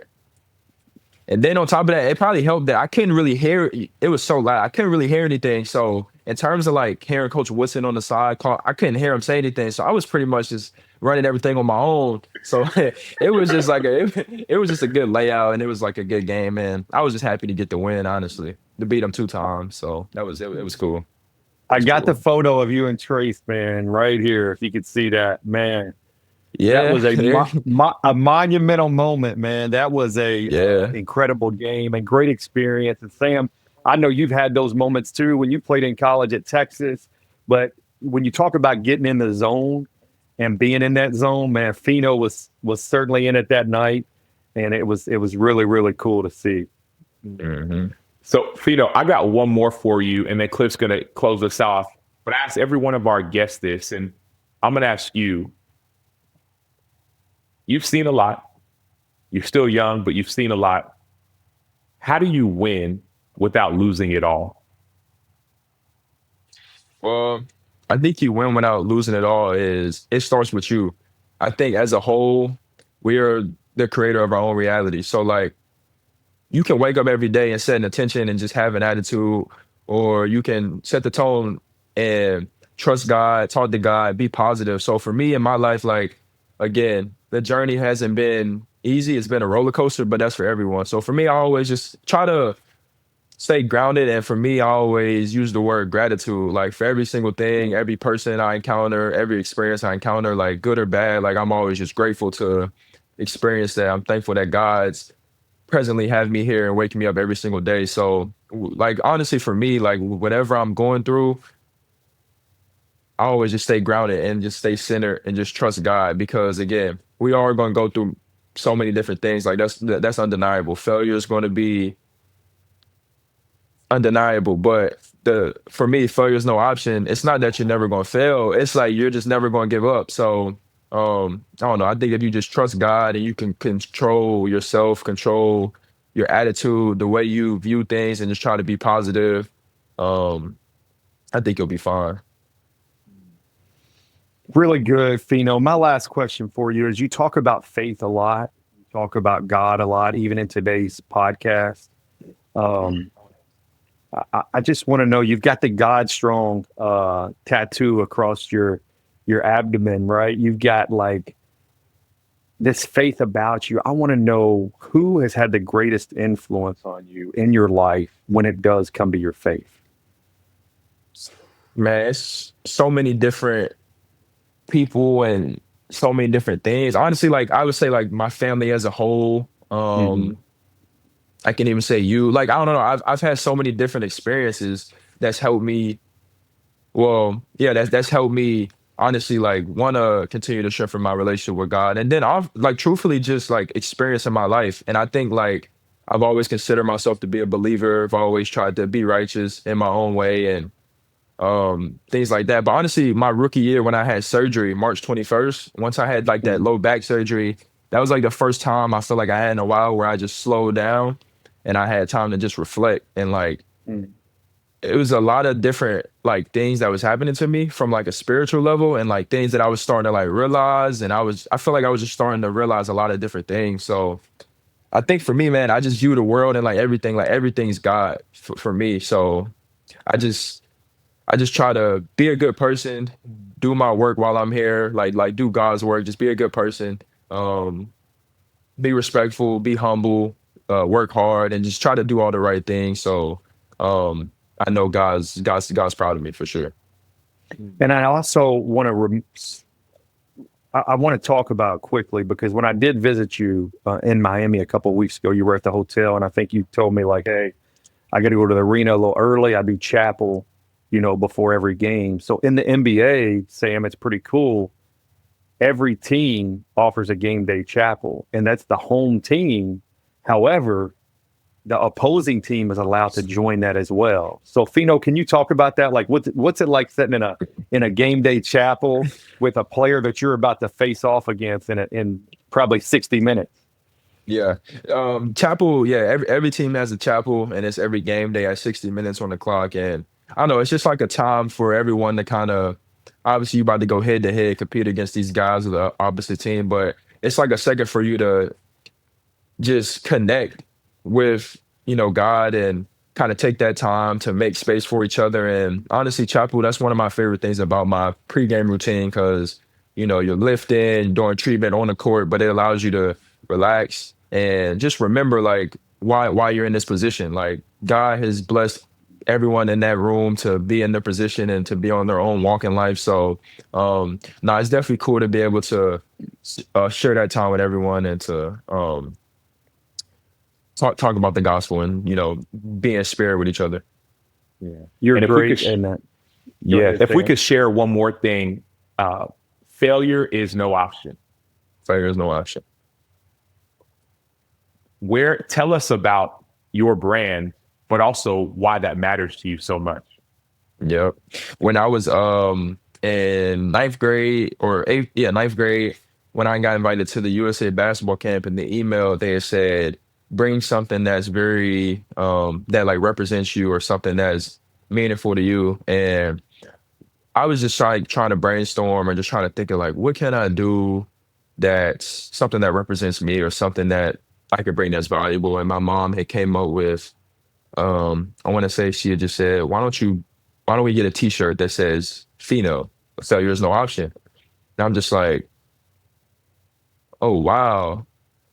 And then on top of that, it probably helped that I couldn't really hear. It was so loud. I couldn't really hear anything. So in terms of like hearing Coach Woodson on the side call, I couldn't hear him say anything. So I was pretty much just running everything on my own. So it was just like it was just a good layout, and it was like a good game. And I was just happy to get the win, honestly, to beat them 2 times. So that was it. It was cool. I got the photo of you and Trace, man, right here. If you could see that, man. Yeah, that was a monumental moment, man. That was a incredible game and great experience. And Sam, I know you've had those moments too when you played in college at Texas. But when you talk about getting in the zone and being in that zone, man, Fino was certainly in it that night, and it was really, really cool to see. Mm-hmm. So, Fino, I got one more for you, and then Cliff's going to close us off. But I asked every one of our guests this, and I'm going to ask you. You've seen a lot. You're still young, but you've seen a lot. How do you win without losing it all? Well, I think you win without losing it all is it starts with you. I think as a whole, we are the creator of our own reality. So like you can wake up every day and set an intention and just have an attitude, or you can set the tone and trust God, talk to God, be positive. So for me in my life, like, again, the journey hasn't been easy. It's been a roller coaster, but that's for everyone. So for me, I always just try to stay grounded. And for me, I always use the word gratitude, like for every single thing, every person I encounter, every experience I encounter, like good or bad, like I'm always just grateful to experience that. I'm thankful that God's presently have me here and waking me up every single day. So like, honestly, for me, like whatever I'm going through, I always just stay grounded and just stay centered and just trust God, because again, we are going to go through so many different things. Like that's undeniable. Failure is going to be undeniable, but for me, failure is no option. It's not that you're never going to fail. It's like you're just never going to give up. So I don't know. I think if you just trust God and you can control yourself, control your attitude, the way you view things, and just try to be positive, I think you'll be fine. Really good, Fino. My last question for you is, you talk about faith a lot, you talk about God a lot, even in today's podcast. I just want to know, you've got the God Strong tattoo across your abdomen, right? You've got like this faith about you. I want to know who has had the greatest influence on you in your life when it does come to your faith. Man, it's so many different people and so many different things. Honestly, like I would say like my family as a whole. I can even say you. Like, I don't know. I've had so many different experiences that's helped me. Well, yeah, that's helped me honestly, like, want to continue to strengthen my relationship with God. And then I've like truthfully just like experience in my life. And I think like I've always considered myself to be a believer. I've always tried to be righteous in my own way and things like that. But honestly, my rookie year when I had surgery, March 21st, once I had like that low back surgery, that was like the first time I feel like I had in a while where I just slowed down and I had time to just reflect. And like, it was a lot of different like things that was happening to me from like a spiritual level, and like things that I was starting to like realize. And I feel like I was just starting to realize a lot of different things. So I think for me, man, I just view the world and like everything's God for me. So I just try to be a good person, do my work while I'm here, like do God's work, just be a good person, be respectful, be humble, work hard, and just try to do all the right things. So I know God's proud of me for sure. And I also want to I want to talk about quickly, because when I did visit you in Miami a couple of weeks ago, you were at the hotel, and I think you told me like, hey, I got to go to the arena a little early. I do chapel, before every game. So in the NBA, Sam, it's pretty cool. Every team offers a game day chapel, and that's the home team. However, the opposing team is allowed to join that as well. So Fino, can you talk about that? Like what's it like sitting in a game day chapel with a player that you're about to face off against in probably 60 minutes? Yeah. Chapel, yeah, every team has a chapel, and it's every game day at 60 minutes on the clock. And I don't know, it's just like a time for everyone to kind of, obviously you're about to go head to head, compete against these guys of the opposite team, but it's like a second for you to just connect with, God, and kind of take that time to make space for each other. And honestly, chapel, that's one of my favorite things about my pregame routine, because, you're lifting, doing treatment on the court, but it allows you to relax and just remember like why you're in this position. Like God has blessed everyone in that room to be in their position and to be on their own walk in life. So it's definitely cool to be able to share that time with everyone and to talk about the gospel and be in spirit with each other. Yeah, you're great in that. Yeah, if we could share one more thing, Failure is no option. Failure is no option. Tell us about your brand, but also why that matters to you so much. Yep. When I was in ninth grade or ninth grade, when I got invited to the USA basketball camp, in the email they had said, bring something that's very that like represents you or something that's meaningful to you. And I was just trying to brainstorm and just trying to think of like, what can I do that's something that represents me or something that I could bring that's valuable. And my mom had came up with, I want to say she had just said, why don't we get a t-shirt that says Fino, failure is no option. And I'm just like, oh, wow.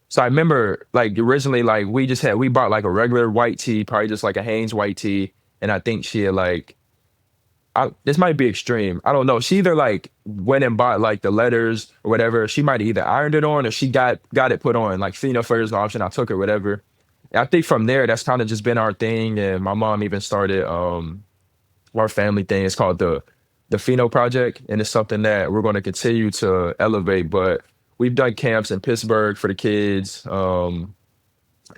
So I remember like originally, like we bought like a regular white tee, probably just like a Hanes white tee. And I think she had like, this might be extreme. I don't know. She either like went and bought like the letters or whatever. She might have either ironed it on or she got it put on like Fino failure is no option. I took it, whatever. And I think from there, that's kind of just been our thing. And my mom even started, our family thing. It's called the Fino Project, and it's something that we're going to continue to elevate. But we've done camps in Pittsburgh for the kids.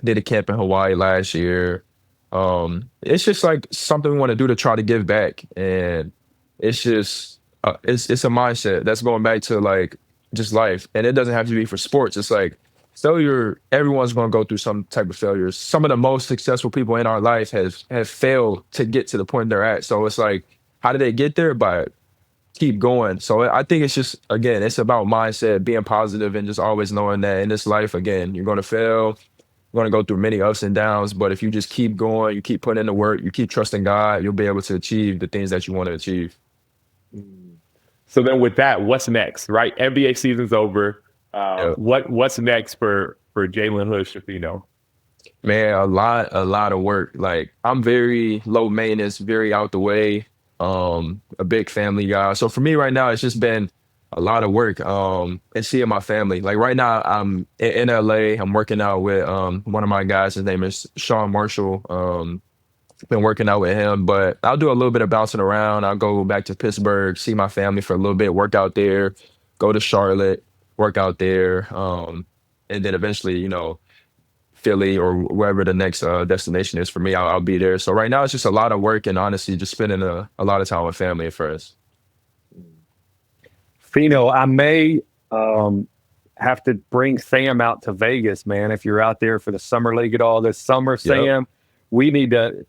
Did a camp in Hawaii last year. It's just like something we want to do to try to give back, and it's just it's a mindset that's going back to like just life, and it doesn't have to be for sports. It's like failure. Everyone's going to go through some type of failures. Some of the most successful people in our life have failed to get to the point they're at. So it's like, how did they get there? By keep going. So I think it's just, again, it's about mindset, being positive, and just always knowing that in this life, again, you're going to fail. You're going to go through many ups and downs, but if you just keep going, you keep putting in the work, you keep trusting God, you'll be able to achieve the things that you want to achieve. So then with that, what's next, right? NBA season's over. What's next for Jalen Hood-Schifino? Man, a lot of work. Like, I'm very low maintenance, very out the way, a big family guy. So for me right now, it's just been a lot of work and seeing my family. Like right now, I'm in LA. I'm working out with one of my guys. His name is Clif Marshall. Been working out with him, but I'll do a little bit of bouncing around. I'll go back to Pittsburgh, see my family for a little bit, work out there, go to Charlotte, work out there, and then eventually, you know, Philly or wherever the next destination is for me, I'll be there. So right now it's just a lot of work and honestly just spending a lot of time with family at first. Fino, I may have to bring Sam out to Vegas, man. If you're out there for the summer league at all this summer, Sam, we need to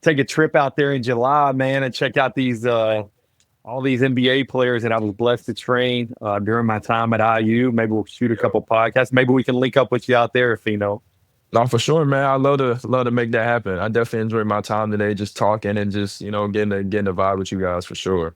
take a trip out there in July, man, and check out these all these NBA players that I was blessed to train during my time at IU. Maybe we'll shoot a couple podcasts. Maybe we can link up with you out there, Fino. No, for sure, man. I'd love to make that happen. I definitely enjoyed my time today, just talking and just, you know, getting the vibe with you guys for sure.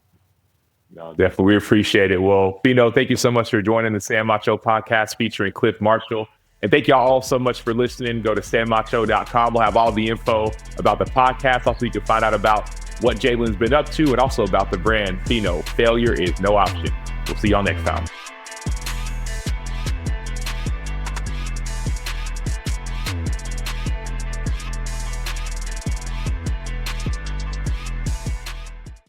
No, definitely. We appreciate it. Well, Fino, thank you so much for joining the Sam Acho Podcast featuring Clif Marshall. And thank y'all all so much for listening. Go to samacho.com. We'll have all the info about the podcast. Also, you can find out about what Jalen's been up to and also about the brand Fino. Failure is no option. We'll see y'all next time.